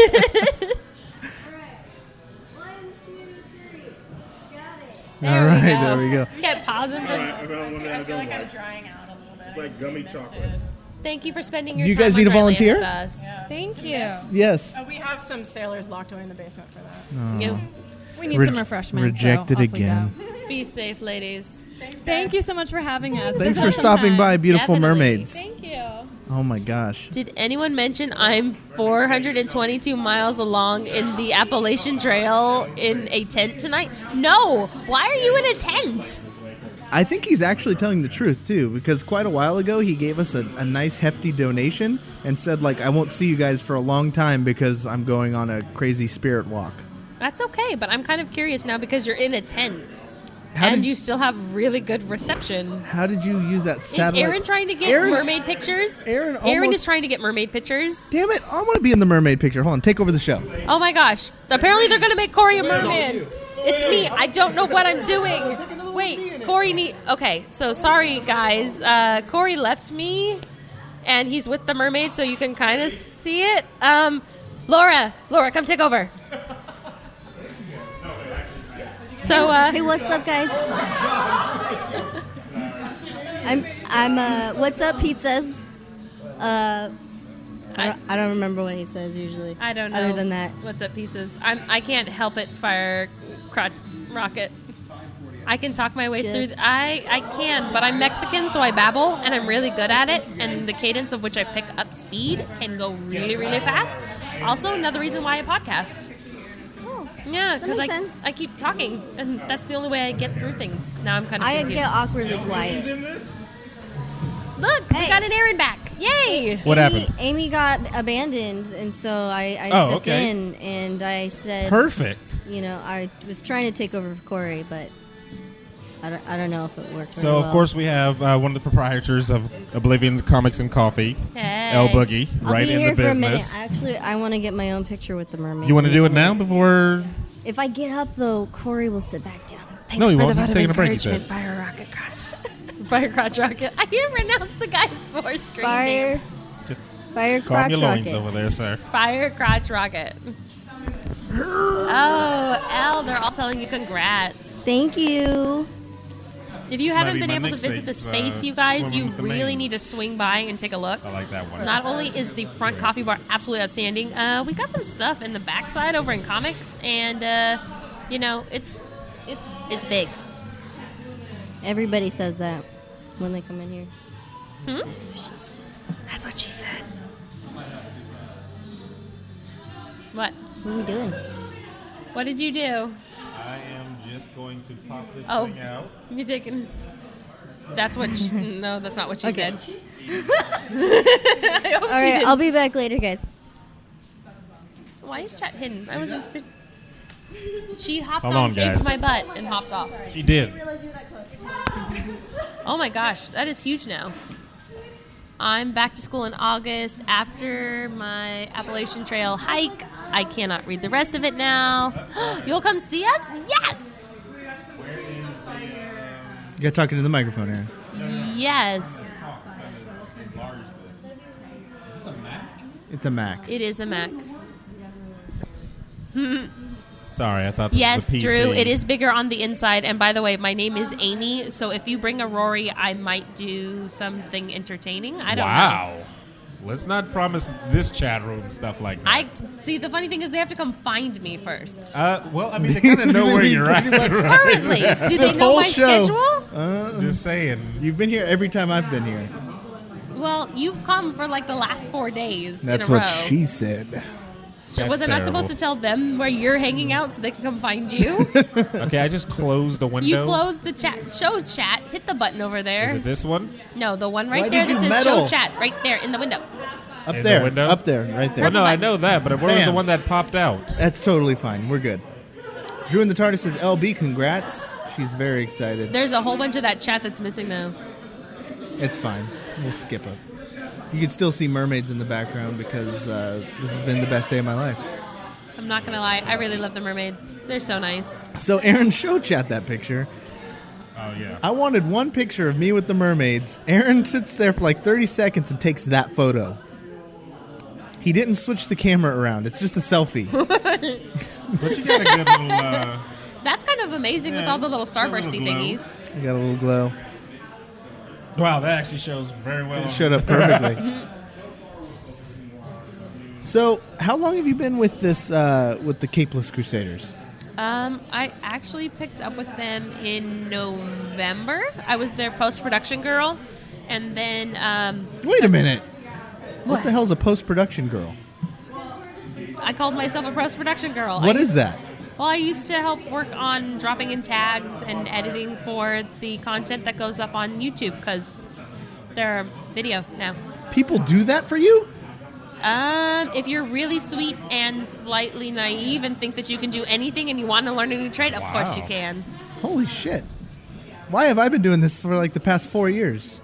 All right, there we go. Kept pausing. All right, I found one that I feel like I'm like. drying out a little bit. It's like gummy chocolate. Thank you for spending your Do you time guys on need a dry land volunteer? with us. Thank you. Yes. We have some sailors locked away in the basement for that. You. We need some refreshments. Rejected so off we again. go. Be safe, ladies. Thank you so much for having us. Thanks This for was stopping some by, time. beautiful Definitely. mermaids. Thank you. Oh my gosh. Did anyone mention I'm 422 miles along in the Appalachian Trail in a tent tonight? No. Why are you in a tent? I think he's actually telling the truth too, because quite a while ago he gave us a nice hefty donation and said, like, I won't see you guys for a long time because I'm going on a crazy spirit walk. That's okay, but I'm kind of curious now because you're in a tent. How and did- you still have really good reception. How did you use that satellite? Is Aaron trying to get Aaron- mermaid pictures? Aaron Aaron almost- is trying to get mermaid pictures. Damn it, I want to be in the mermaid picture. Hold on, take over the show. Oh my gosh. Apparently they're going to make Cory a merman. It's me. I don't know what I'm doing. Wait, Cory Okay, so sorry, guys. Cory left me, and he's with the mermaid, so you can kind of see it. Laura, come take over. So, Hey, what's up, guys? I'm what's up, pizzas? I don't remember what he says usually. I don't know. Other than that. What's up, pizzas? I can't help it, fire crotch rocket. I can talk my way through. I can, but I'm Mexican, so I babble, and I'm really good at it. And the cadence of which I pick up speed can go really, really fast. Also, another reason why I podcast. Oh, Yeah, that because makes sense. I keep talking, and that's the only way I get through things. Now I'm kind of I confused. get awkwardly quiet. Look, we got an Aaron back. Yay! What happened? Amy got abandoned, and so I Oh, stepped okay. in, and I said, Perfect. You know, I was trying to take over for Cory, but I don't know if it worked. So, very of well. course, we have one of the proprietors of Oblivion Comics and Coffee, Hey. Elle Bee, I'll right be in here the for a minute. business. Actually, I want to get my own picture with the mermaid. You want to do it now before? If I get up, though, Cory will sit back down. Thanks No, he for won't. the He's vote of taking a break, he encouragement, said. Fire Rocket Crotch. Fire Crotch Rocket. I can't pronounce the guy's four screen name. Just Fire calm crotch your loins rocket. over there, sir. Fire Crotch Rocket. Oh, Elle, they're all telling you congrats. Thank you. If you This haven't might be been my able to visit the mixtape, space, you guys, Swimming you with the really Mains. need to swing by and take a look. I like that one. Not only is the front coffee bar absolutely outstanding, we got some stuff in the backside over in comics, and you know, it's big. Everybody says that when they come in here. Hmm? That's what she said. That's what she said. What? What are we doing? What did you do? I am just going to pop this Oh, thing out. you taking? That's what. No, that's not what she Okay. said. I hope All she right, didn't. I'll be back later, guys. Why is chat hidden? I wasn't. She hopped Hold on, on, saved guys. my butt, and hopped off. She did. Oh my gosh, that is huge now. I'm back to school in August after my Appalachian Trail hike. I cannot read the rest of it now. You'll come see us? Yes! You got talking to the microphone, Aaron. Yes. It's a Mac. It is a Mac. Sorry, I thought this Yes, was a PC. Drew, it is bigger on the inside. And by the way, my name is Amy, so if you bring a Rory, I might do something entertaining. I don't know. Wow. Let's not promise this chat room stuff like that. I see. The funny thing is, they have to come find me first. Well, I mean, they kind of know where you're at. Currently, do This they know whole my show. schedule? Just saying. You've been here every time I've been here. Well, you've come for like the last 4 days That's in a what row. she said. So was I not supposed to tell them where you're hanging out so they can come find you? Okay, I just closed the window. You close the chat, show chat, hit the button over there. Is it this one? No, the one Why right there did that you says meddle? show chat, right there in the window. Up In the there. window? Up there. Right there. Well, no, I know that, but where was the Bam. one that popped out? That's totally fine. We're good. Drew in the TARDIS says, LB, congrats. She's very excited. There's a whole bunch of that chat that's missing though. It's fine. We'll skip it. You can still see mermaids in the background because this has been the best day of my life. I'm not gonna lie, I really love the mermaids. They're so nice. So Aaron, show chat that picture. Oh, yeah. I wanted one picture of me with the mermaids. Aaron sits there for like 30 seconds and takes that photo. He didn't switch the camera around. It's just a selfie. But you got a good little... That's kind of amazing with Yeah, all the little got a little starbursty glow. thingies. You got a little glow. Wow, that actually shows very well. It showed up perfectly. So, how long have you been with this, with the Capeless Crusaders? I actually picked up with them in November. I was their post-production girl, and then... Wait a minute. What the hell is a post-production girl? I called myself a post-production girl. What is that? Well, I used to help work on dropping in tags and editing for the content that goes up on YouTube, because they're video now. People do that for you? If you're really sweet and slightly naive and think that you can do anything and you want to learn a new trade, of course you can. Holy shit. Why have I been doing this for like the past 4 years?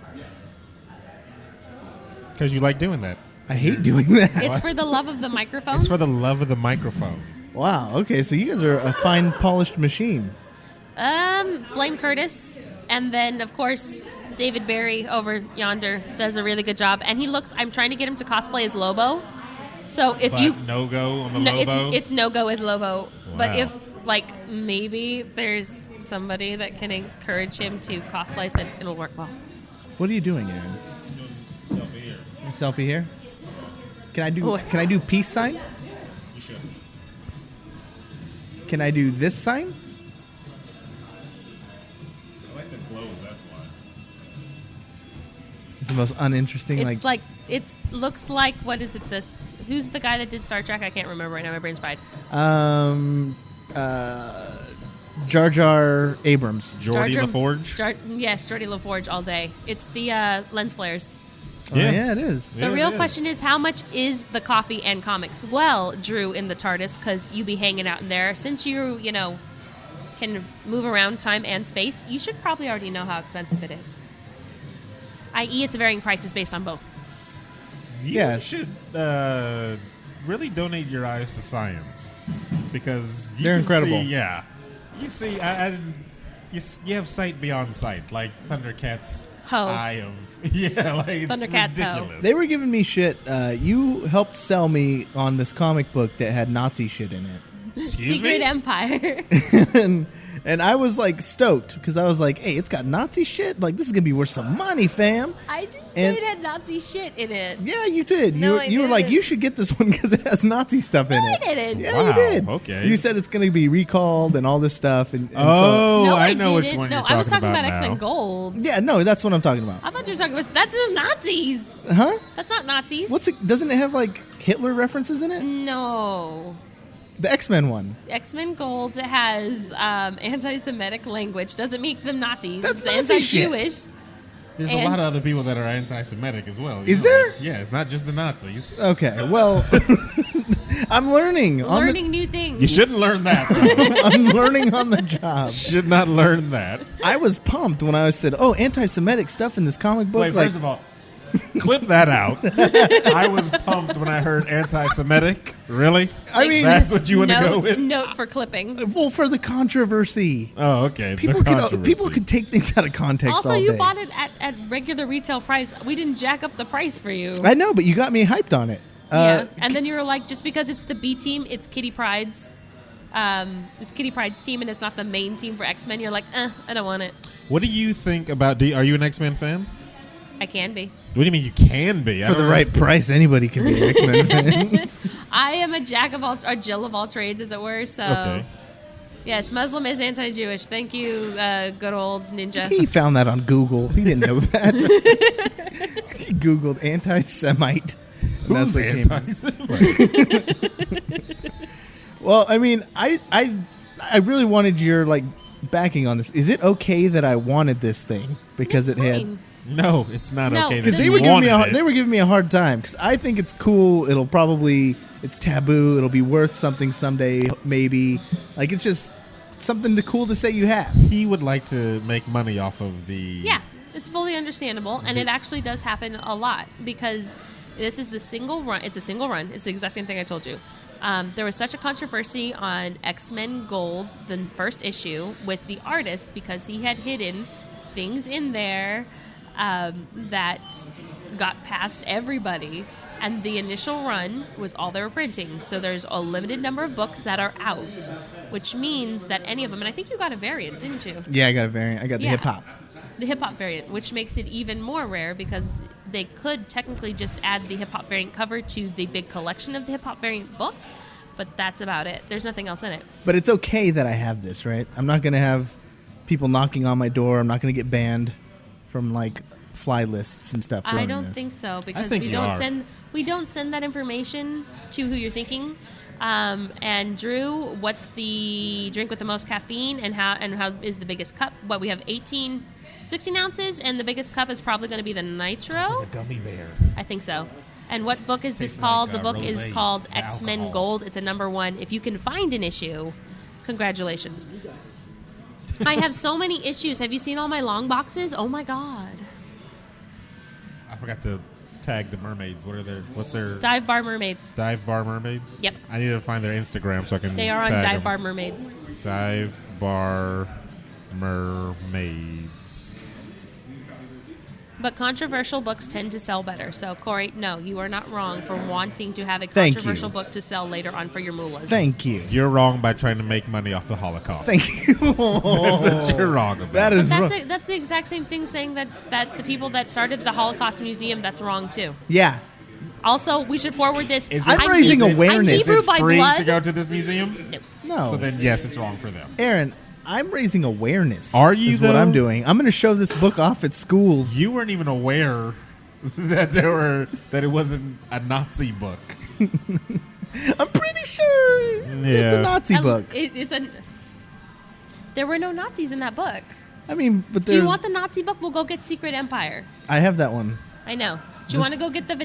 Because you like doing that. I hate doing that. It's for the love of the microphone. It's for the love of the microphone. Wow, okay, so you guys are a fine, polished machine. Blame Curtis. And then, of course, David Barrie over yonder does a really good job. And I'm trying to get him to cosplay as Lobo. So if no-go on the Lobo? It's no-go as Lobo. Wow. But if, maybe there's somebody that can encourage him to cosplay, then it'll work well. What are you doing, Aaron? Selfie here. A selfie here? Can I do peace sign? You should. Can I do this sign? I like the clothes, that's why. It's the most uninteresting. It looks like, what is it? Who's the guy that did Star Trek? I can't remember right now. My brain's fried. Jar Jar Abrams. Geordie LaForge? Yes, Geordie LaForge all day. It's the lens flares. Yeah, it is. The real question is, how much is the coffee and comics? Well, Drew in the TARDIS, because you be hanging out in there. Since you can move around time and space, you should probably already know how expensive it is. I.e., it's varying prices based on both. You should really donate your eyes to science, because they're incredible. You see, you have sight beyond sight, like Thundercat's eye of it's Thundercats ridiculous. They were giving me shit. You helped sell me on this comic book that had Nazi shit in it. Secret Empire. And I was stoked because I was like, hey, it's got Nazi shit. This is gonna be worth some money, fam. I didn't say it had Nazi shit in it. Yeah, you did. No, you were like, you should get this one because it has Nazi stuff in it. I didn't. Yeah, you did. Okay. You said it's gonna be recalled and all this stuff. And I know which one you're talking about. I was talking about now. X-Men Gold. Yeah, no, that's what I'm talking about. I thought you were talking about that's just Nazis. Huh? That's not Nazis. Doesn't it have Hitler references in it? No. The X-Men one. X-Men Gold has anti-Semitic language. Doesn't make them Nazis. That's it's Nazi anti-Jewish. shit. There's a lot of other people that are anti-Semitic as well. Is there? Yeah, it's not just the Nazis. Okay, well, I'm learning. New things. You shouldn't learn that, though. I'm learning on the job. Should not learn that. I was pumped when I said, anti-Semitic stuff in this comic book. Wait, first of all, clip that out. I was pumped when I heard anti-Semitic. Really? I mean, that's what you want to go with? Note for clipping. Well, for the controversy. Oh, okay. People could take things out of context. Also, all you day. bought it at regular retail price. We didn't jack up the price for you. I know, but you got me hyped on it. Yeah, and then you were like, just because it's the B team, it's Kitty Pryde's. It's Kitty Pryde's team, and it's not the main team for X-Men. You're like, I don't want it. What do you think about? Are you an X-Men fan? I can be. What do you mean you can be? For the right price, anybody can be an X-Men fan. I am a Jill of all trades, as it were. So, okay. Yes, Muslim is anti-Jewish. Thank you, good old ninja. He found that on Google. He didn't know that. He Googled anti-Semite. Who's anti-Semite? Well, I mean, I really wanted your backing on this. Is it okay that I wanted this thing because it had? No, it's not okay. Because they were giving me a hard time. Because I think it's cool. It's taboo. It'll be worth something someday, maybe. It's just something cool to say you have. He would like to make money off of the. Yeah, it's fully understandable, and it actually does happen a lot because this is the single run. It's a single run. It's the exact same thing I told you. There was such a controversy on X-Men Gold, the first issue, with the artist because he had hidden things in there that got past everybody, and the initial run was all they were printing. So there's a limited number of books that are out, which means that any of them, and I think you got a variant, didn't you? Yeah, I got a variant. I got the hip hop. the hip-hop variant, which makes it even more rare because they could technically just add the hip-hop variant cover to the big collection of the hip-hop variant book, but that's about it. There's nothing else in it. But it's okay that I have this, right? I'm not going to have people knocking on my door. I'm not going to get banned from, like, fly lists and stuff. I don't think so, because we don't send that information to who you're thinking. And Drew, what's the drink with the most caffeine, and how is the biggest cup? What, we have 16 ounces, and the biggest cup is probably going to be the Nitro. Like a gummy bear. I think so. And what book is this called? Like, the book is rosé, called alcohol. X-Men Gold. It's a #1. If you can find an issue, congratulations. I have so many issues. Have you seen all my long boxes? Oh my god. I forgot to tag the Mermaids. What's their Dive Bar Mermaids. Dive Bar Mermaids? Yep. I need to find their Instagram so I can. They are on tag Dive them. Bar Mermaids. Dive Bar Mermaids. But controversial books tend to sell better. So, Cory, no, you are not wrong for wanting to have a Thank controversial you. book to sell later on for your mullahs. Thank you. You're wrong by trying to make money off the Holocaust. Thank you. That's what you're wrong about. That is wrong. That's the exact same thing saying that the people that started the Holocaust Museum, that's wrong too. Yeah. Also, we should forward this. I'm raising awareness. I'm Hebrew Is it by free blood. to go to this museum? No. So then, yes, it's wrong for them. Aaron, I'm raising awareness. Are you, Is what though? I'm doing. I'm going to show this book off at schools. You weren't even aware that it wasn't a Nazi book. I'm pretty sure it's a Nazi book. There were no Nazis in that book. I mean, but Do you there's. want the Nazi book? We'll go get Secret Empire. I have that one. I know. Do you want to go get the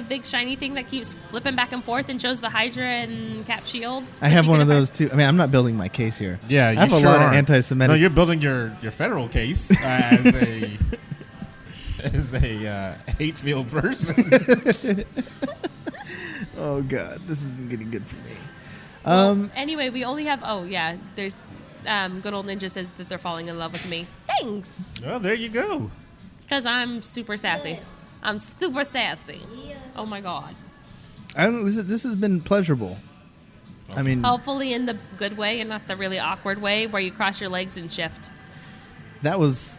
big shiny thing that keeps flipping back and forth and shows the Hydra and Cap shields? I have one of those too. I mean, I'm not building my case here. Yeah, I have you a sure lot aren't. of anti-Semitic. No, you're building your federal case as a hate-filled person. Oh God, this isn't getting good for me. Well, anyway, we only have. Oh yeah, there's. Good old Ninja says that they're falling in love with me. Thanks. Well, there you go. Because I'm super sassy. I'm super sassy. Oh my god. This has been pleasurable. I mean, Hopefully in the good way and not the really awkward way where you cross your legs and shift. that was.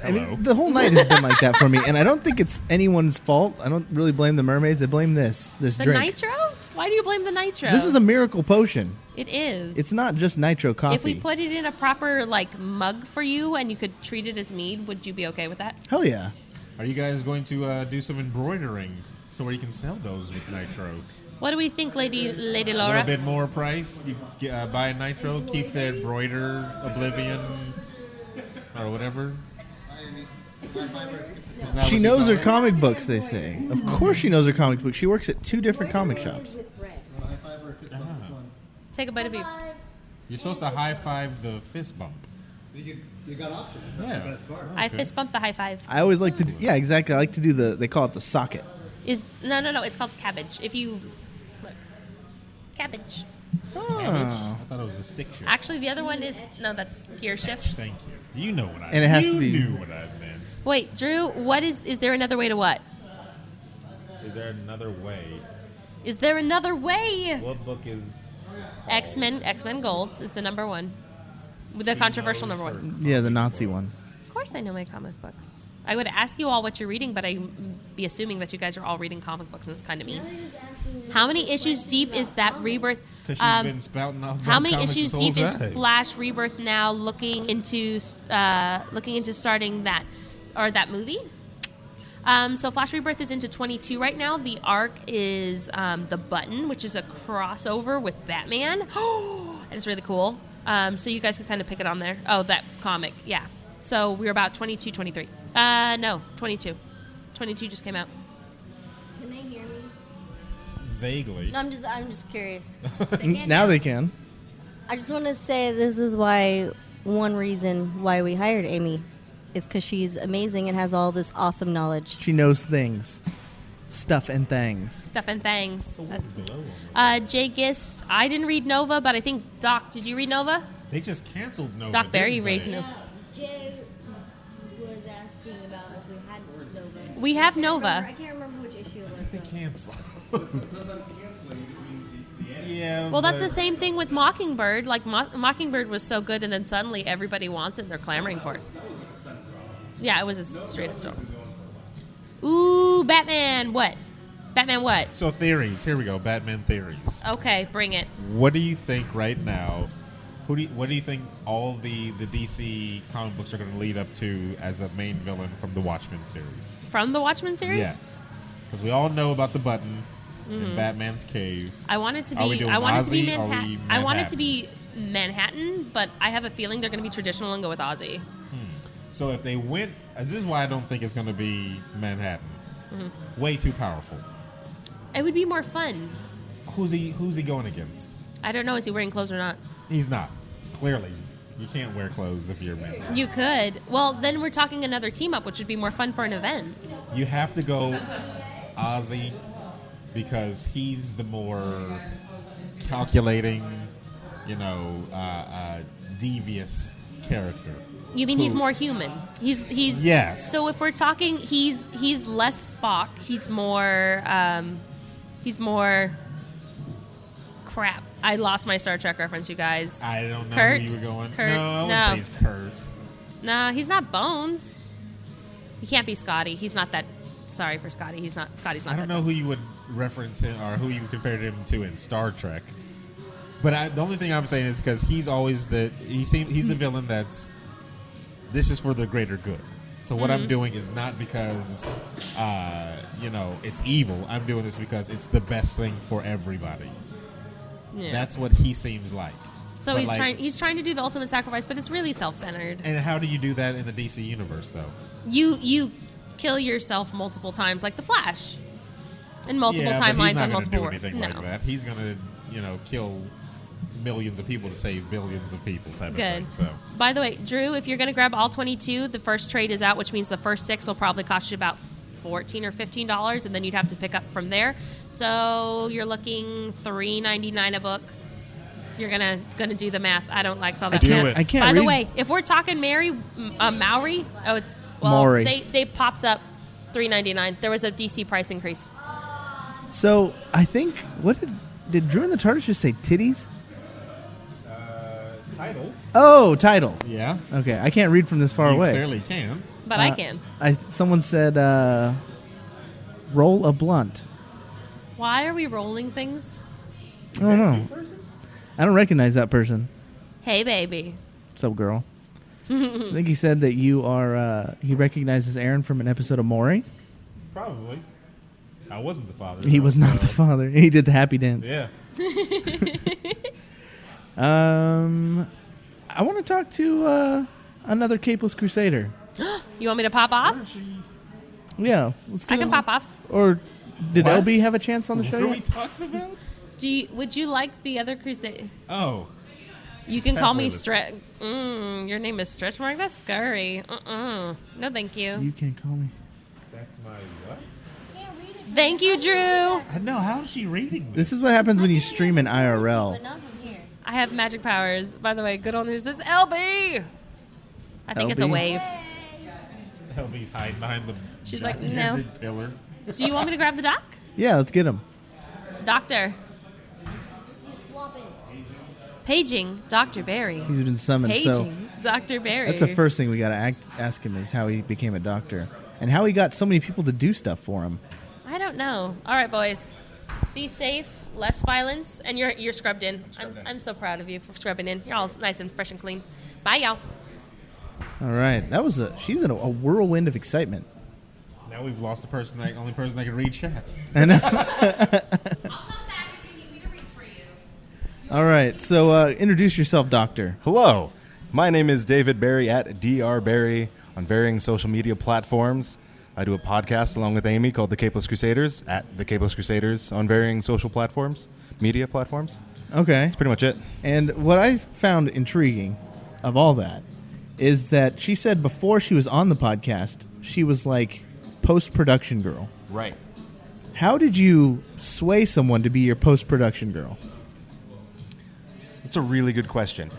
I Hello. mean, the whole night has been like that for me, and I don't think it's anyone's fault. I don't really blame the mermaids. I blame this The drink. Nitro? Why do you blame the Nitro? This is a miracle potion. It is. It's not just nitro coffee. If we put it in a proper mug for you and you could treat it as mead, would you be okay with that? Hell yeah. Are you guys going to do some embroidering so where you can sell those with Nitro? What do we think, Lady A little Laura? bit more price. You buy a Nitro, keep the embroider Oblivion or whatever. Isn't that She what you knows call her it? comic books, they say. Of course she knows her comic books. She works at 2 different comic shops. Take a bite of beef. You're supposed to high five the fist bump. You got options. That's the best part. I fist bump the high five. I always like to do, yeah, exactly. I like to do they call it the socket. No, it's called cabbage. If you look. Cabbage. Oh. I thought it was the stick shift. Actually, the other one is that's gear shift. Thank you. You know what I meant. And it has you to be- knew what I meant. Wait, Drew, what is there another way to what? Is there another way? Is there another way? What book is X-Men Gold is the #1. The controversial #1. Yeah, the Nazi one. Of course I know my comic books. I would ask you all what you're reading, but I'd be assuming that you guys are all reading comic books, and it's kind of mean. How many issues deep is that Rebirth? Because she's been spouting off. How many comics issues this whole deep is time. Flash Rebirth now looking into starting that movie? So Flash Rebirth is into 22 right now. The arc is The Button, which is a crossover with Batman. And it's really cool. So you guys can kind of pick it on there. Oh, that comic. Yeah. So we're about 22, 23. No, 22. 22 just came out. Can they hear me? Vaguely. No, I'm just curious. Now they can. I just want to say this is one reason why we hired Amy is because she's amazing and has all this awesome knowledge. She knows things. Stuff and things. Stuff and things. Jay Gist. I didn't read Nova, but I think Doc. Did you read Nova? They just canceled Nova. Doc Barrie didn't read they? Nova. Jay was asking about if we had Nova. We have Nova. I can't remember which issue it was. They cancel. Yeah. Well, that's but- the same thing with Mockingbird. Like Mockingbird was so good, and then suddenly everybody wants it, and they're clamoring for it. Yeah, it was a straight up door. Ooh, Batman. What? Batman what? So theories. Here we go. Batman theories. Okay, bring it. What do you think right now? What do you think all the DC comic books are going to lead up to as a main villain from the Watchmen series? From the Watchmen series? Yes. Because we all know about the button in Batman's cave. I want it to be. Are we doing I want it to be Ozzy? Are we Manhattan. I want it to be Manhattan, but I have a feeling they're going to be traditional and go with Ozzy. So if they went, this is why I don't think it's going to be Manhattan. Way too powerful. It would be more fun. Who's he going against? I don't know. Is he wearing clothes or not? He's not. Clearly, you can't wear clothes if you're Manhattan. You could. Well, then we're talking another team up, which would be more fun for an event. You have to go Ozzy because he's the more calculating, devious character. You mean he's more human? He's yes. So if we're talking, he's less Spock. He's more crap. I lost my Star Trek reference, you guys. I don't know Kurt? who you were going. Kurt? No, I wouldn't say he's Kurt. Nah, he's not Bones. He can't be Scotty. He's not that. Sorry for Scotty. He's not. Scotty's not. I don't know who you would reference him or who you compared him to in Star Trek. But the only thing I'm saying is because he's always he's the villain that's. This is for the greater good. So what I'm doing is not because, it's evil. I'm doing this because it's the best thing for everybody. Yeah. That's what he seems like. So but he's trying to do the ultimate sacrifice, but it's really self-centered. And how do you do that in the DC universe, though? You kill yourself multiple times, like the Flash, in multiple timelines on multiple worlds. He's not going to do anything like that. He's going to, kill millions of people to save billions of people type of thing. So. By the way, Drew, if you're going to grab all 22, the first trade is out, which means the first 6 will probably cost you about $14 or $15, and then you'd have to pick up from there. So you're looking $3.99 a book. You're gonna do the math. I don't like all that. I can't. By the way, if we're talking Maori, Maori. They popped up $3.99. There was a DC price increase. So I think did Drew and the TARDIS just say titties? Title. Oh, title. Yeah. Okay, I can't read from this far away. You clearly can't. But I can. Someone said, roll a blunt. Why are we rolling things? I don't know. I don't recognize that person. Hey, baby. What's up, girl? I think he said that you are, he recognizes Aaron from an episode of Maury. Probably. I wasn't the father. He was not the father. He did the happy dance. Yeah. I want to talk to another Capeless Crusader. You want me to pop off? Yeah. I can pop off. Or did Elle Bee have a chance on the show What are yet? we talking about? Would you like the other Crusade? Oh. You can call me Stretch. Your name is Stretch Mark? That's scary. No, thank you. You can't call me. That's my what? Thank you, Drew. I know. How is she reading this? This is what happens when you stream in IRL. I have magic powers. By the way, good on news. It's Elle Bee. I think it's a wave. Elle Bee's hiding behind the She's like, no. gigantic pillar. Do you want me to grab the doc? Yeah, let's get him. Doctor. Paging Dr. Barrie. He's been summoned. Paging Dr. Barrie. That's the first thing we got to ask him is how he became a doctor and how he got so many people to do stuff for him. I don't know. All right, boys. Be safe. Less violence. And you're scrubbed in. I'm so proud of you for scrubbing in. You're all nice and fresh and clean. Bye, y'all. All right. She's in a whirlwind of excitement. Now we've lost the only person that can read chat. I know. I'll come back if you need me to read for you. All right. So introduce yourself, Doctor. Hello. My name is David Barrie at Dr. Barrie on varying social media platforms. I do a podcast along with Amy called The Capeless Crusaders at The Capeless Crusaders on varying social platforms, media platforms. Okay. That's pretty much it. And what I found intriguing of all that is that she said before she was on the podcast, she was like post-production girl. Right. How did you sway someone to be your post-production girl? That's a really good question.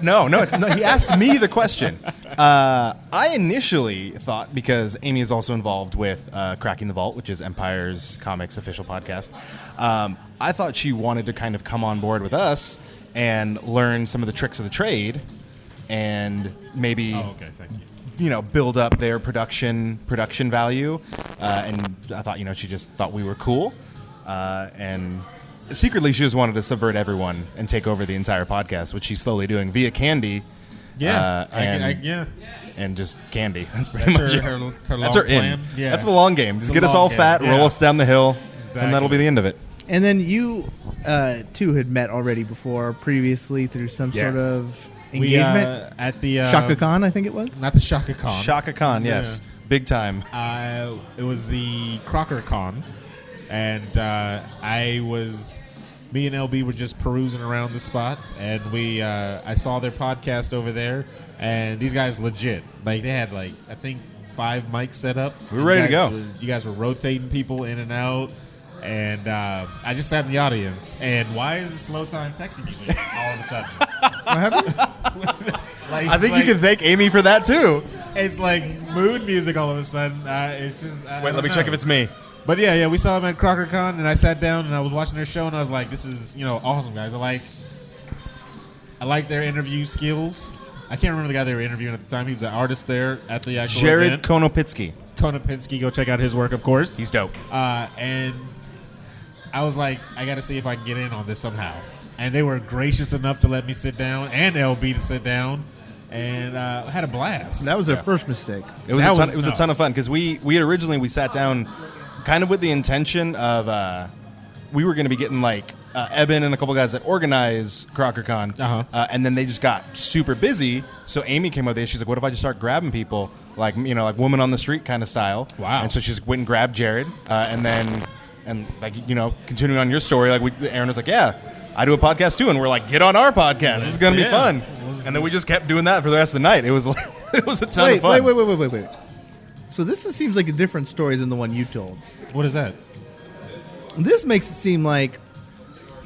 No, he asked me the question. I initially thought, because Amy is also involved with Cracking the Vault, which is Empire's Comics official podcast, I thought she wanted to kind of come on board with us and learn some of the tricks of the trade and maybe okay, thank you. Build up their production value. And I thought, she just thought we were cool. And secretly, she just wanted to subvert everyone and take over the entire podcast, which she's slowly doing via Candy. Yeah, and just Candy. That's pretty That's much her it. long That's her plan. in. Yeah. That's the long game. Just The get us long all game. fat, Yeah. roll us down the hill, Exactly. and that'll be the end of it. And then you two had met already before, previously through some sort of engagement at the Shaka Khan, I think it was. Not the Shaka Khan. Shaka Khan, yes, big time. It was the Crocker Con, and me and LB were just perusing around the spot, and I saw their podcast over there, and these guys legit. Like, they had, I think 5 mics set up. We were ready to go. You guys were rotating people in and out, and I just sat in the audience, and why is it slow time sexy music all of a sudden? What happened? I think you can thank Amy for that, too. It's like mood music all of a sudden. It's just... Wait, let me check if it's me. But yeah, we saw them at CrockerCon, and I sat down and I was watching their show, and I was like, "This is awesome, guys. I like their interview skills." I can't remember the guy they were interviewing at the time. He was an artist there at the actual Jared event. Konopitsky. Konopitsky, go check out his work, of course. He's dope. And I was like, I got to see if I can get in on this somehow. And they were gracious enough to let me sit down, and LB to sit down, and I had a blast. That was their first mistake. It was a ton of fun because we had originally sat down kind of with the intention of we were going to be getting Eben and a couple guys that organize CrockerCon, and then they just got super busy. So Amy came up there. She's like, "What if I just start grabbing people, like woman on the street kind of style?" Wow! And so she just went and grabbed Jared, continuing on your story, Aaron was like, "Yeah, I do a podcast too," and we're like, "Get on our podcast. This is going to be fun." And then we just kept doing that for the rest of the night. It was a ton of fun. Wait. So this seems like a different story than the one you told. What is that? This makes it seem like,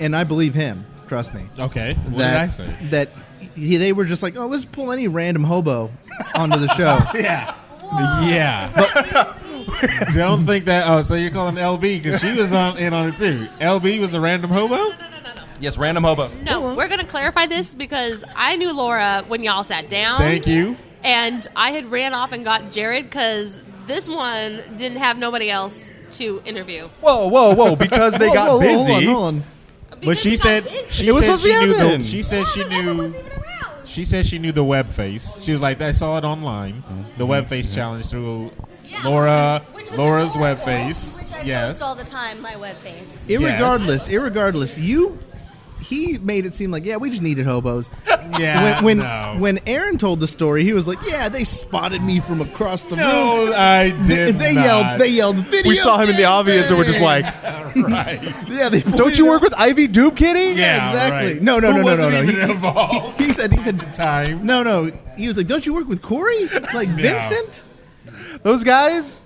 and I believe him, trust me. Okay, what did I say? That they were just like, "Oh, let's pull any random hobo onto the show." Yeah. Don't think that. Oh, so you're calling LB because she was in on it too. LB was a random hobo? No. Yes, random hobos. No, we're going to clarify this because I knew Laura when y'all sat down. Thank you. And I had ran off and got Jared because this one didn't have nobody else to interview. Whoa! Because they got busy. Hold on. But she said she knew the web face. She was like, I saw it online. The web face challenge through Laura's web face. Which I yes. post all the time, my web face. Irregardless, he made it seem like, we just needed hobos. Yeah. When Aaron told the story, he was like, they spotted me from across the room. No, I did They not. yelled video. We saw him in the obvious, and we're just like, right. Yeah, don't you work with Ivy Doob Kitty? Yeah, exactly. right. No. Who wasn't even involved He said at the time. No. He was like, don't you work with Cory? Like Vincent? Those guys?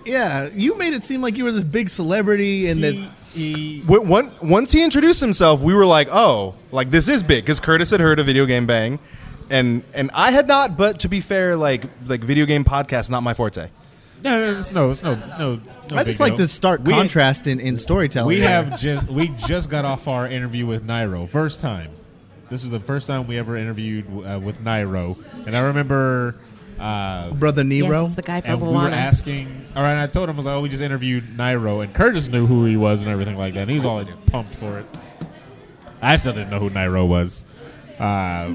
Yeah, you made it seem like you were this big celebrity, and once he introduced himself, we were like, "Oh, this is big," because Curtis had heard of Videogame Bang, and I had not. But to be fair, like video game podcast, not my forte. No. I just like this stark contrast in storytelling. We just got off our interview with Nitro, first time. This was the first time we ever interviewed with Nitro, and I remember. Brother Nero. Yes, the guy from and we were asking. All right, and I told him, I was like, we just interviewed Nitro, and Curtis knew who he was and everything like that. And he was all pumped for it. I still didn't know who Nitro was.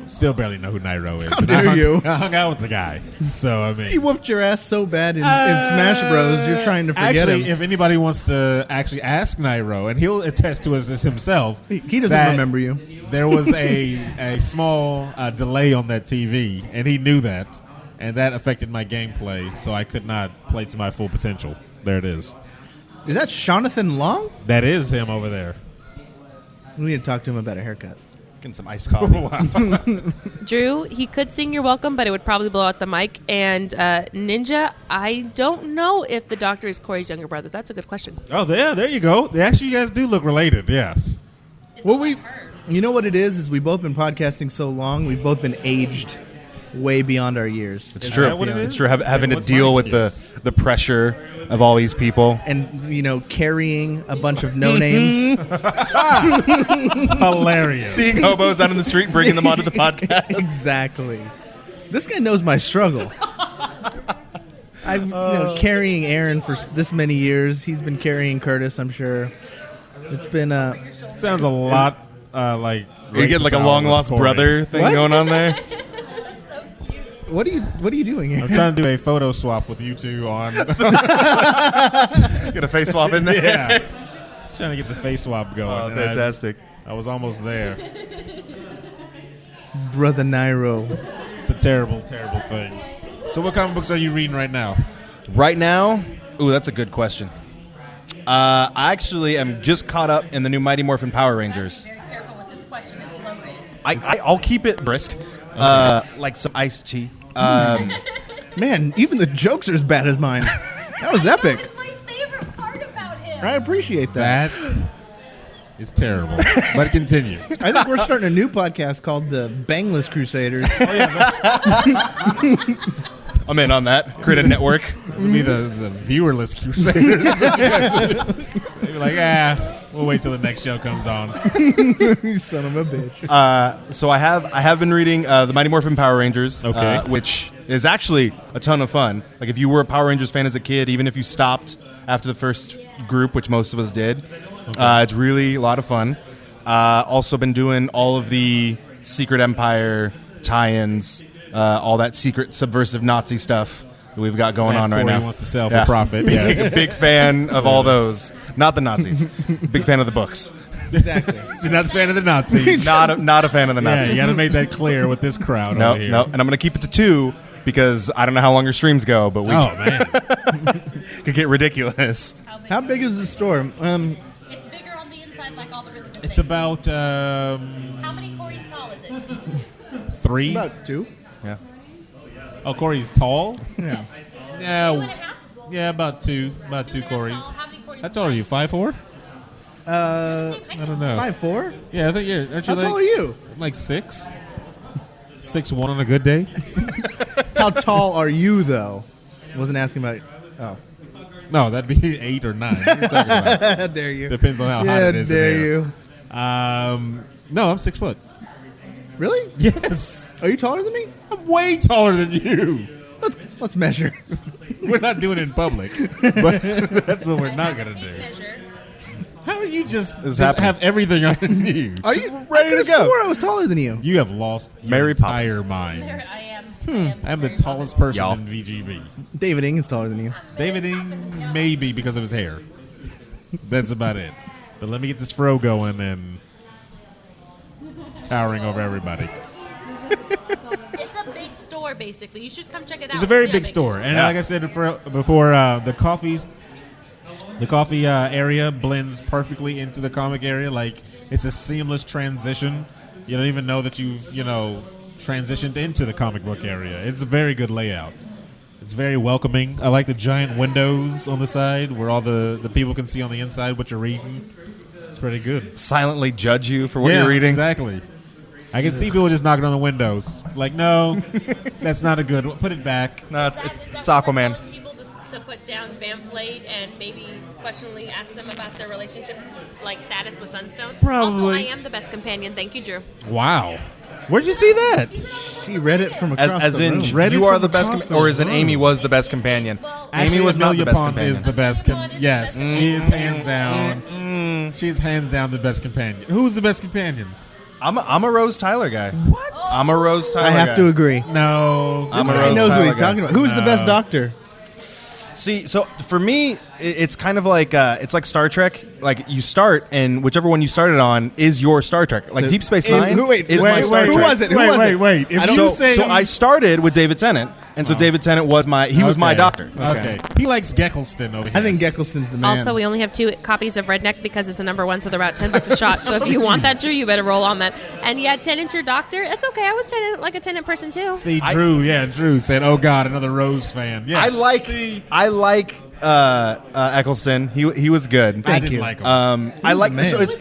Still barely know who Nitro is. How dare you? I hung out with the guy. So, I mean. He whooped your ass so bad in Smash Bros. You're trying to forget him. If anybody wants to actually ask Nitro, and he'll attest to us as himself. He doesn't remember you. There was a small delay on that TV, and he knew that. And that affected my gameplay, so I could not play to my full potential. There it is. Is that Jonathan Long? That is him over there. We need to talk to him about a haircut. Getting some iced coffee. Drew, he could sing You're Welcome, but it would probably blow out the mic. And Ninja, I don't know if the doctor is Cory's younger brother. That's a good question. Oh, there you go. Actually, you guys do look related, yes. You know what it is we've both been podcasting so long, we've both been aged way beyond our years. It's true. It's true. Having to deal with the pressure of all these people, and carrying a bunch of no names. Hilarious. Seeing hobos out in the street, bringing them onto the podcast. Exactly. This guy knows my struggle. I've carrying Aaron for this many years. He's been carrying Curtis, I'm sure. It's been sounds a lot like you get like a long lost brother thing going on there. What are you doing here? I'm trying to do a photo swap with you two on. Get a face swap in there. Yeah, trying to get the face swap going. Oh, fantastic! I was almost there. Brother Nitro. It's a terrible, terrible thing. So what comic books are you reading right now? Right now? Ooh, that's a good question. I actually am just caught up in the new Mighty Morphin Power Rangers. Careful with this question. It's loaded. I'll keep it brisk. Like some iced tea. Man, even the jokes are as bad as mine. That was epic. That's my favorite part about him. I appreciate that. That is terrible. But continue. I think we're starting a new podcast called the Bangless Crusaders. I'm in on that. Create a network. It'll be the viewerless Crusaders. They'll be like, we'll wait till the next show comes on. You son of a bitch. So I have been reading the Mighty Morphin Power Rangers, okay. Which is actually a ton of fun. Like if you were a Power Rangers fan as a kid, even if you stopped after the first group, which most of us did, it's really a lot of fun. Also been doing all of the Secret Empire tie-ins, all that secret subversive Nazi stuff that we've got going on right now. Cory wants to sell for profit. Yes. Big fan of all those. Not the Nazis. Big fan of the books. Exactly. So not a fan of the Nazis. Not a fan of the Nazis. Yeah, you got to make that clear with this crowd over here. No, and I'm going to keep it to 2 because I don't know how long your streams go, but we could get ridiculous. How big is the store? It's bigger on the inside, like all the really good It's things. about How many Corys tall is it? 3. About 2. Yeah. Oh, Corey's tall? Yeah. Yeah, about 2. About 2 Corys. How many Corys? How tall are you? 5'4"? I don't know. 5'4"? Yeah, I think you're. Aren't you How tall are you? Like 6. 6'1" on a good day. How tall are you, though? I wasn't asking about. Oh. No, that'd be 8 or 9. What are you talking about? How dare you? Depends on how hot it is. Dare in there. you? No, I'm 6 foot. Really? Yes. Are you taller than me? I'm way taller than you. Let's measure. We're not doing it in public, but that's what we're not gonna do. How are you just have everything on you? Are you ready to go? Swore I was taller than you. You have lost Mary your entire mind. I am. I'm the tallest person in VGB. David Ing is taller than you. David Ing, maybe because of his hair. That's about it. But let me get this fro going and towering over everybody. It's a big store, basically. You should come check it out. It's a very big store, and like I said before, the coffee area blends perfectly into the comic area. Like it's a seamless transition. You don't even know that you've transitioned into the comic book area. It's a very good layout. It's very welcoming. I like the giant windows on the side where all the people can see on the inside what you're reading. It's pretty good. Silently judge you for what you're reading. Exactly. I can see people just knocking on the windows. Like, no, that's not a good one. Put it back. No, Is that Aquaman. telling people to put down Vampblade and maybe questioningly ask them about their relationship, like status with Sunstone? Probably. Also, I am the best companion. Thank you, Drew. Wow. Where'd you see that? She read it from across As the in, room. you are the best, or as in Amy was the best companion. Amy was not the best companion. Is the best. Yes, she is hands down. She's hands down the best companion. Who's the best companion? I'm a Rose Tyler guy. What? I'm a Rose Tyler guy. I have to agree. No. This guy knows what he's talking about. Who's the best doctor? See, so for me, it's kind of like it's like Star Trek. Like you start, and whichever one you started on is your Star Trek. Like So Deep Space Nine is my Star who Trek. was it? Who was it? Wait. If So, you say so I started with David Tennant, and so David Tennant was my my doctor. Okay. He likes Geckleston over here. I think Geckleston's the man. Also, we only have 2 copies of Redneck because it's a #1, so they're about $10 a shot. So if you want that, Drew, you better roll on that. And yeah, Tennant's your doctor. It's okay. I was like a Tennant person too. See, Drew said, "Oh God, another Rose fan." Yeah, I like Eccleston. He was good. I didn't like him. I like so it's.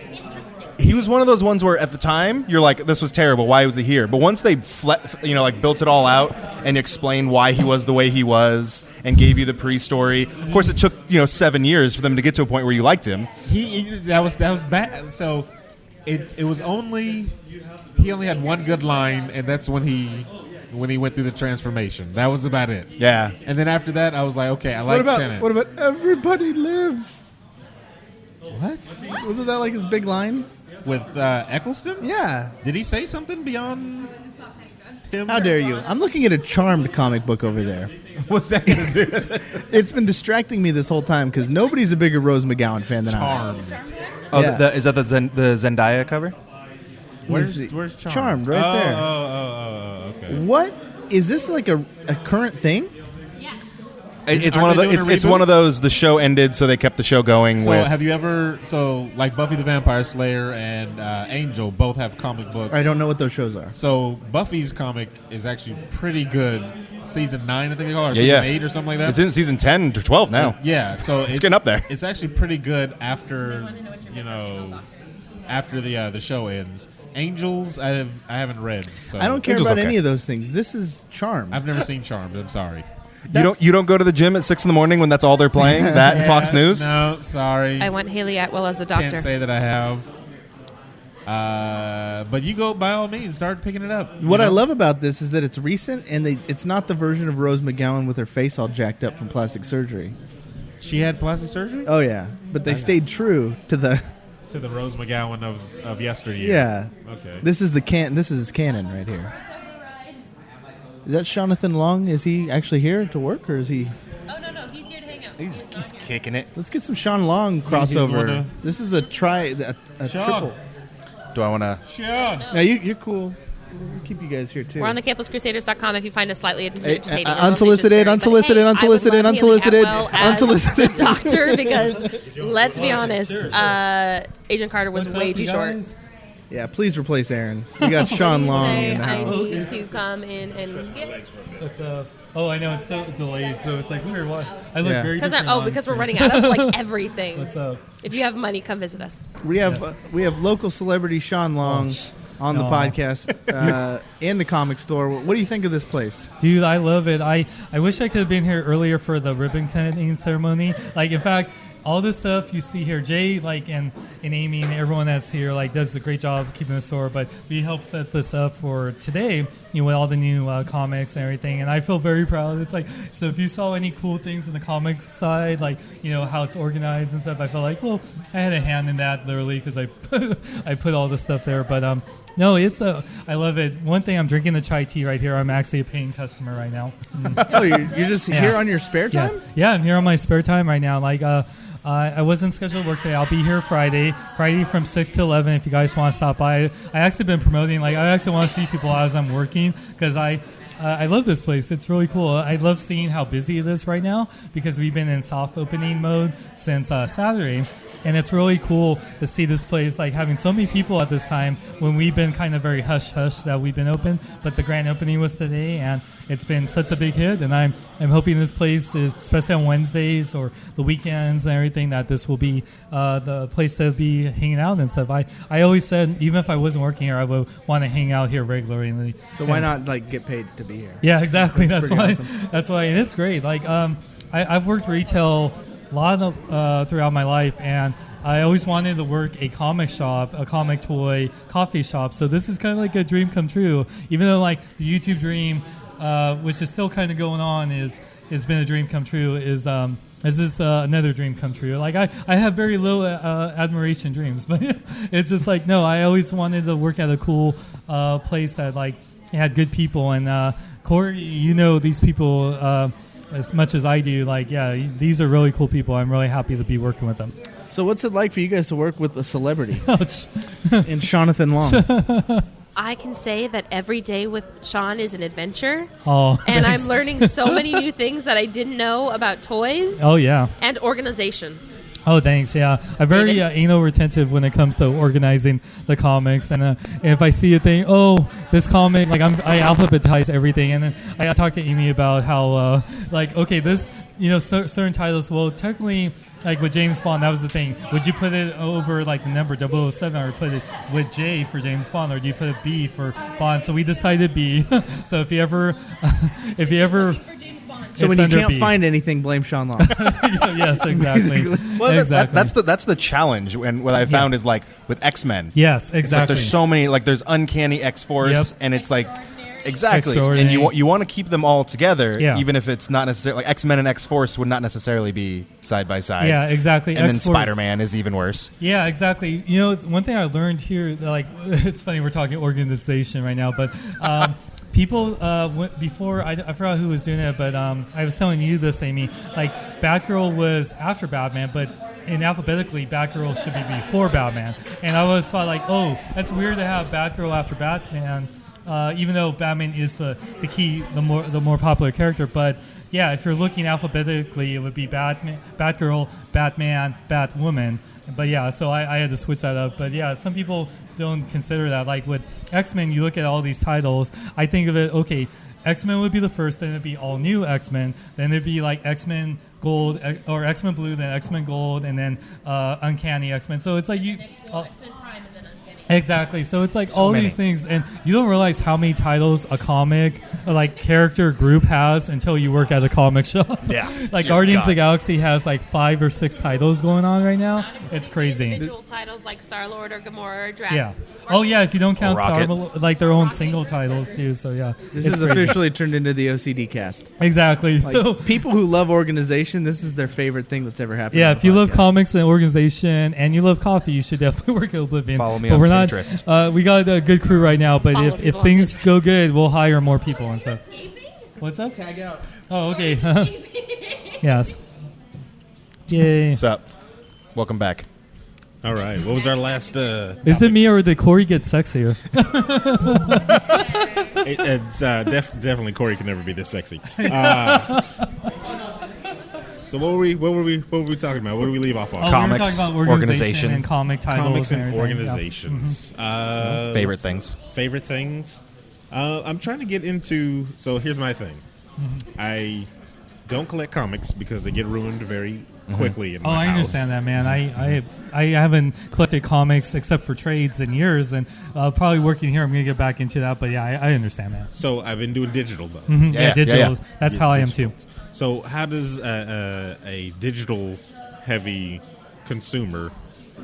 He was one of those ones where at the time you're like, this was terrible. Why was he here? But once they built it all out and explained why he was the way he was and gave you the pre-story. Of course, it took 7 years for them to get to a point where you liked him. That was bad. So it was only he only had one good line, and that's when he when he went through the transformation. That was about it. Yeah. And then after that, I was like, okay, I like Tenet. What about Everybody Lives? What? Wasn't that like his big line? With Eccleston? Yeah. Did he say something beyond him? How dare you? I'm looking at a Charmed comic book over there. What's that going to do? It's been distracting me this whole time because nobody's a bigger Rose McGowan fan than I am. Charmed. Oh, Yeah. is that the Zendaya cover? Where's Charmed? Charmed right there. Oh, okay. What is this like a current thing? It's Aren't one of they the. doing a It's reboot? one of those. The show ended, so they kept the show going. So with have you ever like Buffy the Vampire Slayer and Angel both have comic books? I don't know what those shows are. So Buffy's comic is actually pretty good. Season 9, I think they call it, or Yeah, season 8 or something like that. It's in season 10 to 12 now. Yeah, so it's getting up there. It's actually pretty good after after the show ends. Angels, I haven't read. So I don't care Angel's about okay. any of those things. This is Charmed. I've never seen Charmed. I'm sorry. You don't go to the gym at 6 a.m. when that's all they're playing. That and Fox News. No, sorry. I want Haley Atwell as a doctor. Can't say that I have. But you go by all means, start picking it up. What I love about this is that it's recent and it's not the version of Rose McGowan with her face all jacked up from plastic surgery. She had plastic surgery? Oh yeah, but they stayed true to the Rose McGowan of yesteryear. Yeah. Okay. This is his canon right here. Is that Jonathan Long? Is he actually here to work, or is he? Oh no, he's here to hang out. He's kicking it. Let's get some Sean Long He's crossover. one This is a Sean. triple. Do I want to? Sean. No, you're cool. We'll keep you guys here too. We're on the CapelessCrusaders.com if you find us slightly entertaining. Unsolicited, unsolicited, unsolicited, unsolicited, unsolicited. Doctor, because let's be honest, Agent Carter was way too short. Yeah, please replace Aaron. We got Sean Long in the I house. need to come in and get. What's up? Oh, I know it's so delayed, so it's like weird. What? I look very different. Because we're running out of like everything. What's up? If you have money, come visit us. We have local celebrity Sean Long on the podcast and the comic store. What do you think of this place? Dude, I love it. I wish I could have been here earlier for the ribbon cutting ceremony. Like, in fact, all this stuff you see here, Jay, and Amy and everyone that's here, does a great job keeping the store. But we helped set this up for today, with all the new comics and everything. And I feel very proud. It's so if you saw any cool things in the comics side, how it's organized and stuff, I felt like, well, I had a hand in that literally because I put all the stuff there. But no, I love it. One thing, I'm drinking the chai tea right here. I'm actually a paying customer right now. Oh, you're just here on your spare time? Yes. Yeah, I'm here on my spare time right now. I wasn't scheduled to work today. I'll be here Friday from 6 to 11 if you guys want to stop by. I actually been promoting, I actually want to see people as I'm working because I love this place. It's really cool. I love seeing how busy it is right now because we've been in soft opening mode since Saturday. And it's really cool to see this place having so many people at this time when we've been kind of very hush-hush that we've been open. But the grand opening was today, and it's been such a big hit. And I'm hoping this place is, especially on Wednesdays or the weekends and everything, that this will be the place to be hanging out and stuff. I always said, even if I wasn't working here, I would want to hang out here regularly. So why not get paid to be here? Yeah, exactly. That's why. Awesome. That's why, and it's great. I've worked retail a lot of throughout my life, and I always wanted to work a comic shop, a comic toy coffee shop. So this is kind of like a dream come true. Even though the YouTube dream, which is still kind of going on, has been a dream come true. Is this another dream come true? I have very low admiration dreams, but it's just no. I always wanted to work at a cool place that had good people. And Cory, these people. As much as I do, these are really cool people. I'm really happy to be working with them. So what's it like for you guys to work with a celebrity in Jonathan Long? I can say that every day with Sean is an adventure. Oh, and thanks. I'm learning so many new things that I didn't know about toys. Oh, yeah. And organization. Oh, thanks. Yeah, I'm very anal retentive when it comes to organizing the comics, and if I see a thing, this comic, I alphabetize everything, and then I talk to Amy about how, okay, this, certain titles. Well, technically, with James Bond, that was the thing. Would you put it over the number 007, or put it with J for James Bond, or do you put a B for Bond? So we decided B. So if you ever. So when you can't find anything, blame Sean Long. Yes, exactly. Well, exactly. that's the challenge. And what I found is with X-Men. Yes, exactly. There's so many. There's Uncanny X-Force, and it's Exactly, and you want to keep them all together, even if it's not necessarily like X-Men and X-Force would not necessarily be side by side. Yeah, exactly. And X-Force. then Spider-Man is even worse. Yeah, exactly. You know, it's one thing I learned here. Like, it's funny we're talking organization right now, but people before I forgot who was doing it, but I was telling you this, Amy. Like, Batgirl was after Batman, but in alphabetically, Batgirl should be before Batman. And I always thought like, oh, that's weird to have Batgirl after Batman. Even though Batman is the key, the more popular character, but yeah, if you're looking alphabetically, it would be Batgirl, Batman, Batwoman. But yeah, so I had to switch that up. But yeah, some people don't consider that. Like with X-Men, you look at all these titles. I think of it, okay, X-Men would be the first, then it'd be all new X-Men, then it'd be like X-Men Gold or X-Men Blue, then X-Men Gold, and then Uncanny X-Men. So it's like you. X-Men Prime and then Uncanny. Exactly. So it's like So all many. these things, and you don't realize how many titles a comic, like character group has until you work at a comic shop. Yeah. Like Dear Guardians of God. the Galaxy has like 5 or 6 titles going on right now. It's crazy. Individual titles like Starlord or Gamora or Drax. Yeah. Oh yeah, if you don't count Rocket. like their own single titles too. So yeah, This it's is crazy. officially turned into the OCD cast. Exactly. Like, So people who love organization, this is their favorite thing that's ever happened. yeah, on if the you love podcast. comics and organization and you love coffee, you should definitely work at Oblivion. Follow me but on we're Pinterest. not. We got a good crew right now, but Follow if people on things go good, we'll hire more people and stuff. What's up? Tag out. Oh, okay. Yes. Yay. What's up? Welcome back. All right. What was our last? Is it me or did Cory get sexier? It's definitely Cory can never be this sexy. So what were we talking about? What did we leave off on? Oh, Comics, we were talking about organization. and comic titles. Comics and everything. organizations. Favorite things. Favorite things. I'm trying to get into. So here's my thing. I don't collect comics because they get ruined very quickly in Oh, my I house. understand that, man. I haven't collected comics except for trades in years, and probably working here, I'm going to get back into that. But yeah, I understand that. So I've been doing digital though. Yeah, digital. That's how I am too. So how does a digital heavy consumer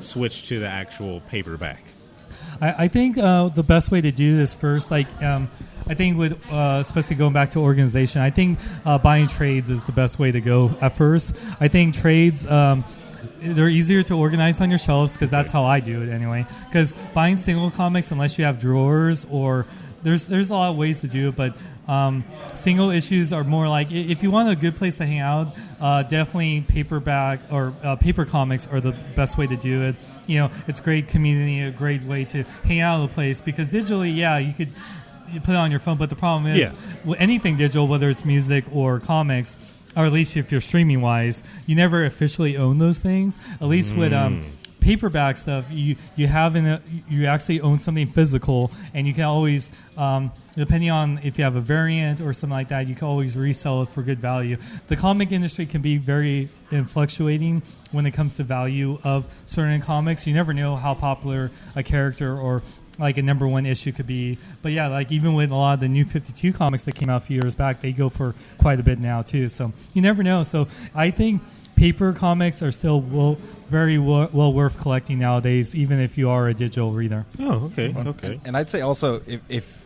switch to the actual paperback? I think the best way to do this first, like I think with especially going back to organization, I think buying trades is the best way to go at first. I think trades they're easier to organize on your shelves because that's how I do it anyway. Because buying single comics, unless you have drawers or there's a lot of ways to do it, but single issues are more like if you want a good place to hang out, definitely paperback or paper comics are the best way to do it. You know, it's great community, a great way to hang out at a place because digitally, yeah, you could put it on your phone, but the problem is with anything digital, whether it's music or comics, or at least if you're streaming wise, you never officially own those things. At least with paperback stuff, you actually own something physical, and you can always, depending on if you have a variant or something like that, you can always resell it for good value. The comic industry can be very fluctuating when it comes to value of certain comics. You never know how popular a character or like a number one issue could be. But yeah, like even with a lot of the new 52 comics that came out a few years back, they go for quite a bit now too. So you never know. So I think paper comics are still very well worth collecting nowadays, even if you are a digital reader. Oh, okay. And I'd say also if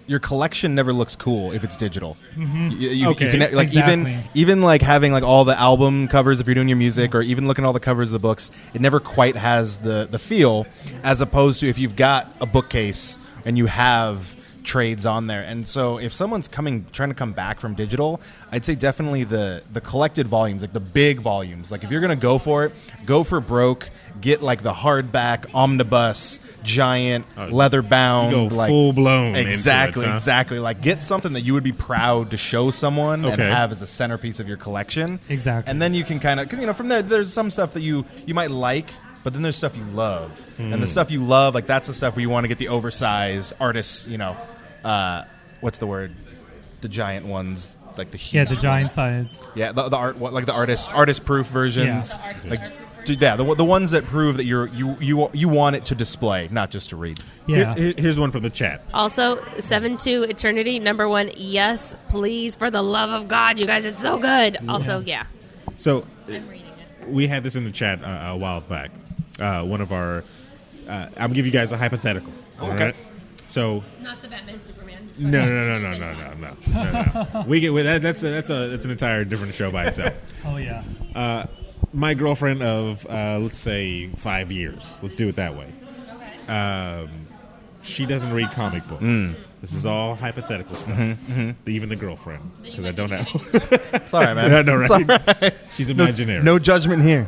your collection never looks cool if it's digital. You can, like Exactly. even like having like all the album covers if you're doing your music, or even looking at all the covers of the books, it never quite has the feel, as opposed to if you've got a bookcase and you have trades on there. And so if someone's trying to come back from digital, I'd say definitely the collected volumes, like the big volumes. Like if you're gonna go for it, go for broke, get like the hardback omnibus giant leather bound, You go like full blown. exactly into it, huh? exactly like get something that you would be proud to show someone and Okay. have as a centerpiece of your collection. Exactly. And then you can kind of, because from there there's some stuff that you might like, but then there's stuff you love, and the stuff you love, like that's the stuff where you want to get the oversized artists, what's the word, the giant ones, like the huge Yeah, the giant ones. size. Yeah, the art, like the artist proof versions. Yeah. Like, the ones that prove that you want it to display, not just to read. Yeah. Here's one from the chat. Also, 7-2 Eternity, number 1. Yes, please, for the love of God, you guys, it's so good. Also, yeah. So we had this in the chat a while back. One of our, I'm gonna give you guys a hypothetical. All Okay. right? So Not the Batman Superman. no. We get with that. That's an entire different show by itself. Oh yeah. My girlfriend of let's say 5 years. Let's do it that way. Okay. She doesn't read comic books. This is all hypothetical stuff. Even the girlfriend, because I don't know. It's all right, man. No, right? It's all right. She's imaginary. No judgment here.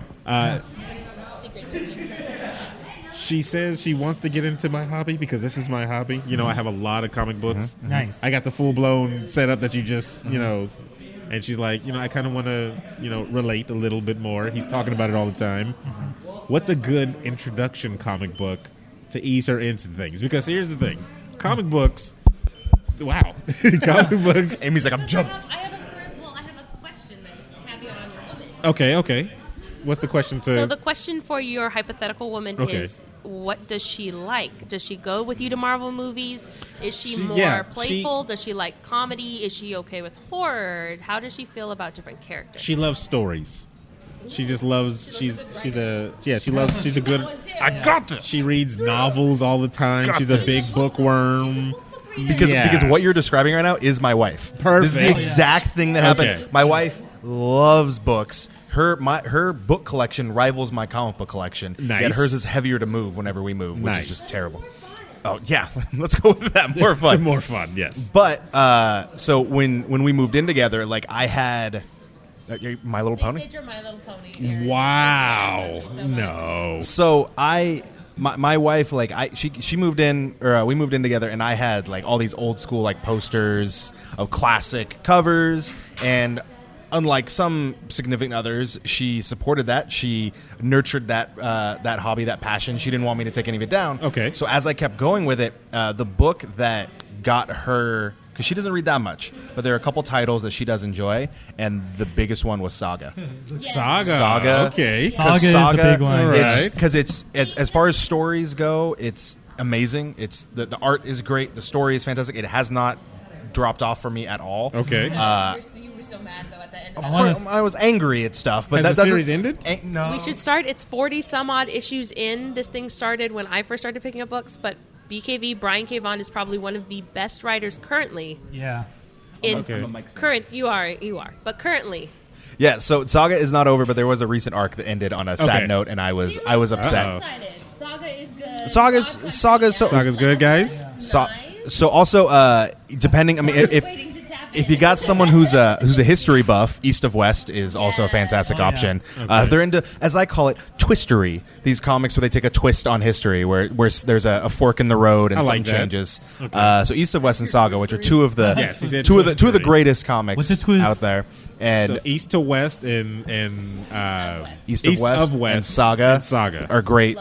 She says she wants to get into my hobby because this is my hobby. You know, I have a lot of comic books. Nice. I got the full-blown setup that you just, you know, and she's like, you know, I kind of want to, you know, relate a little bit more. He's talking about it all the time. What's a good introduction comic book to ease her into things? Because here's the thing. Comic books, wow. Comic books. Amy's like, I'm jumping. I have a question that's caveat on your woman. Okay. What's the question to... So the question for your hypothetical woman Okay. is, what does she like? Does she go with you to Marvel movies? Is she more yeah, playful? Does she like comedy? Is she okay with horror? How does she feel about different characters? She loves stories. She just loves. She's a good. I got this. She reads novels all the time. She's a big bookworm. Because what you're describing right now is my wife. Perfect. This is the exact thing that happened. Okay. My wife loves books. Her book collection rivals my comic book collection. Nice. Yet hers is heavier to move whenever we move, which Nice. is just terrible. Oh yeah, let's go with that. More fun. More fun. Yes. But so when we moved in together, like I had My Little They Pony. said you're My Little Pony. Aaron. Wow. So much. No. So my wife, like she moved in, or we moved in together, and I had like all these old school like posters of classic covers, and unlike some significant others, she supported that. She nurtured that that hobby, that passion. She didn't want me to take any of it down. Okay. So as I kept going with it, the book that got her, because she doesn't read that much, but there are a couple titles that she does enjoy, and the biggest one was Saga. Saga. Okay. Saga is a big one. Right. Because it's as far as stories go, it's amazing. It's the art is great. The story is fantastic. It has not dropped off for me at all. Okay. You were so mad though at the end. Of course, I was angry at stuff, but Has that the series doesn't- ended? No. We should start. It's 40 some odd issues in. This thing started when I first started picking up books, but BKV, Brian K. Vaughan, is probably one of the best writers currently. Yeah. In Okay. current, you are, but currently. Yeah, so Saga is not over, but there was a recent arc that ended on a sad Okay. note, and I was upset. Uh-oh. Saga is good. Saga's good, guys. So also, depending, I mean, if you got someone who's a history buff, East of West is also a fantastic option. If they're into, as I call it, twistery, these comics where they take a twist on history, where there's a fork in the road and I something like that. changes. Okay. So East of West and Saga, which are two of the Yes, he said two of the twistery. greatest comics What's a twist? out there. And So East to West and East of West and Saga are great.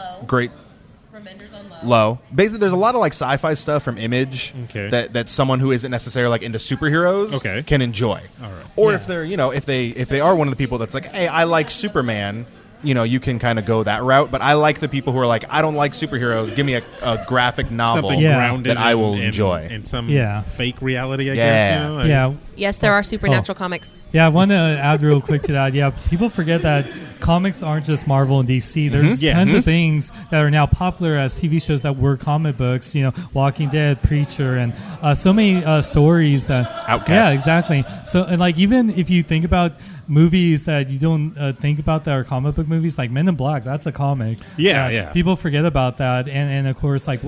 Remenders on Low. Basically, there's a lot of like sci-fi stuff from Image Okay. that someone who isn't necessarily like into superheroes Okay. can enjoy. All right. Or if they're if they are one of the people that's like, hey, I like Superman. You can kind of go that route. But I like the people who are like, I don't like superheroes. Give me a graphic novel Something grounded that I will in enjoy. in some Yeah. fake reality, I Yeah. guess. You know? Yeah. Yes, there are supernatural comics. Yeah, I want to add real quick to that. Yeah, people forget that comics aren't just Marvel and DC. There's Yes. tons of things that are now popular as TV shows that were comic books. Walking Dead, Preacher, and so many stories that. Outcast. Yeah, exactly. So, and like even if you think about movies that you don't think about that are comic book movies, like Men in Black, that's a comic. Yeah, yeah. People forget about that, and of course like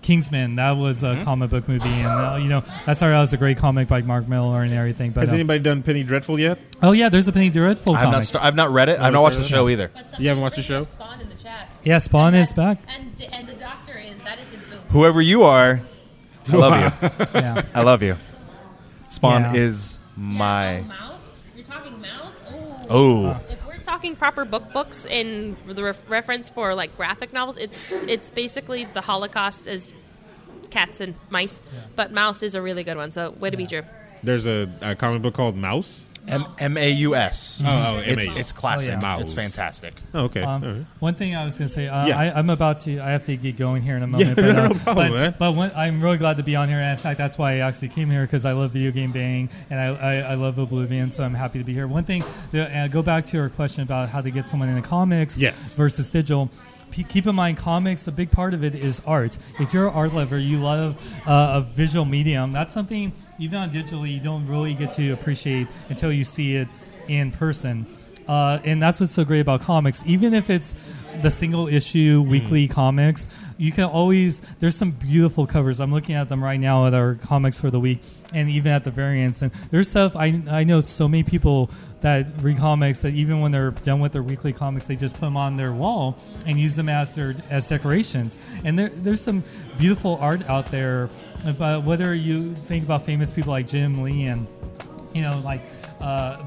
Kingsman, that was a comic book movie, and that started out as a great comic by Mark Miller and everything. But Has anybody done Penny Dreadful yet? oh yeah, there's a Penny Dreadful comic. I've not read it. I've not watched the show either. You haven't watched the show? Spawn in the chat. Yeah, Spawn is back. And the doctor that is his boo. Whoever you are, I love you. Yeah. I love you. Spawn Yeah. is my. Mouse? You're talking mouse? Oh. If we're talking proper books and the reference for like graphic novels, it's basically the Holocaust as cats and mice, but mouse is a really good one. So way to be Drew. There's a comic book called Mouse. MAUS. Oh, it's classic. Oh, yeah. Mouse. It's fantastic. Oh, okay. All right. One thing I was going to say, Yeah. I have to get going here in a moment. Yeah, but, no problem, man. I'm really glad to be on here. And in fact, that's why I actually came here, because I love Videogame Bang and I love Oblivion, so I'm happy to be here. One thing, go back to our question about how to get someone into comics Yes. versus digital. keep in mind, comics, a big part of it is art. If you're an art lover, you love a visual medium. That's something, even on digitally, you don't really get to appreciate until you see it in person. And that's what's so great about comics. Even if it's the single issue weekly comics, you can always, there's some beautiful covers. I'm looking at them right now at our comics for the week, and even at the variants. And there's stuff, I know so many people that read comics that even when they're done with their weekly comics, they just put them on their wall and use them as decorations. And there's some beautiful art out there. But whether you think about famous people like Jim Lee and, like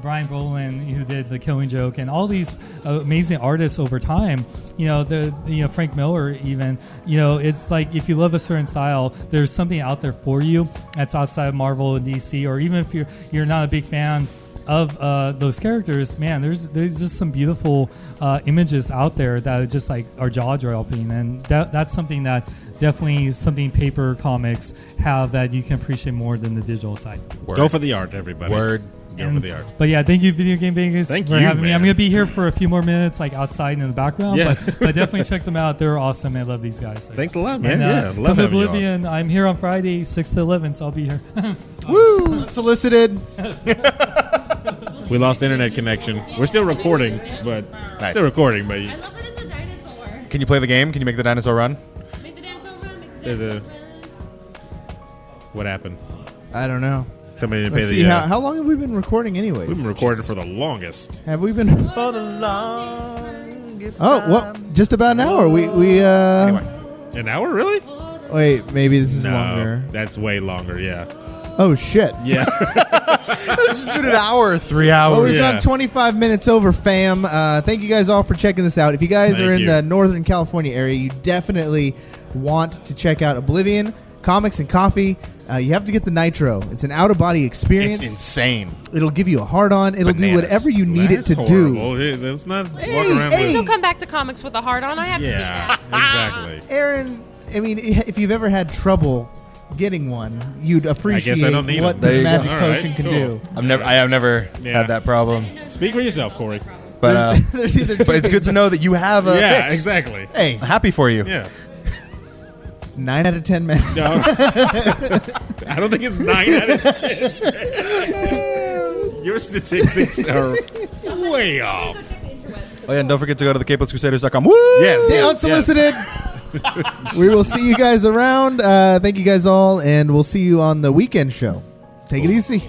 Brian Brolin, who did The Killing Joke, and all these amazing artists over time, Frank Miller even, it's like if you love a certain style, there's something out there for you that's outside of Marvel and DC, or even if you're not a big fan of those characters, man, there's just some beautiful images out there that are just like are jaw-dropping, and that's something that definitely something paper comics have that you can appreciate more than the digital side. Word. Go for the art, everybody. Word. Go for the art. But yeah, thank you, Video Game Bangers, for having me. I'm going to be here for a few more minutes, like outside in the background. Yeah. But definitely check them out. They're awesome. I love these guys. Thanks a lot, man. And, Love come to having you on. Oblivion. I'm here on Friday, 6 to 11, so I'll be here. Woo! Unsolicited. We lost internet connection. We're still recording, but Nice. still recording. But I love that it's a dinosaur. Can you play the game? Can you make the dinosaur run? Make the dinosaur run. Make the there's dinosaur a run. what happened? I don't know. Somebody didn't Let's pay see, the. how long have we been recording anyways? We've been recording for the longest. Have we been? For the longest Oh, well, just about an hour. We An hour, really? Wait, maybe this is No, longer. that's way longer. Yeah. Oh shit. Yeah. It's just been an hour, 3 hours. Well, we've done 25 minutes over, fam. Thank you guys all for checking this out. If you guys Thank are in you. the Northern California area, you definitely want to check out Oblivion Comics and Coffee. You have to get the Nitro. It's an out-of-body experience. It's insane. It'll give you a hard-on. It'll do Bananas. whatever you need it to horrible. do. Let's not walk Hey, around hey. with. Still come back to comics with a heart on. I have to see Yeah, that. exactly. Aaron, I mean, if you've ever had trouble getting one, you'd appreciate I don't need what them. this There you go. magic All right, potion can cool. do. I have never Yeah. had that problem. Speak for yourself, Cory. But There's either two but it's good things. to know that you have a Yeah, fix. exactly. Hey, I'm happy for you. Yeah. 9 out of 10 men. No. I don't think it's 9 out of 10. Your statistics are way off. Oh, yeah, and don't forget to go to the CapelessCrusaders.com. Woo! Yes. Stay yes, unsolicited. We will see you guys around. Thank you guys all, and we'll see you on the weekend show. Take it easy.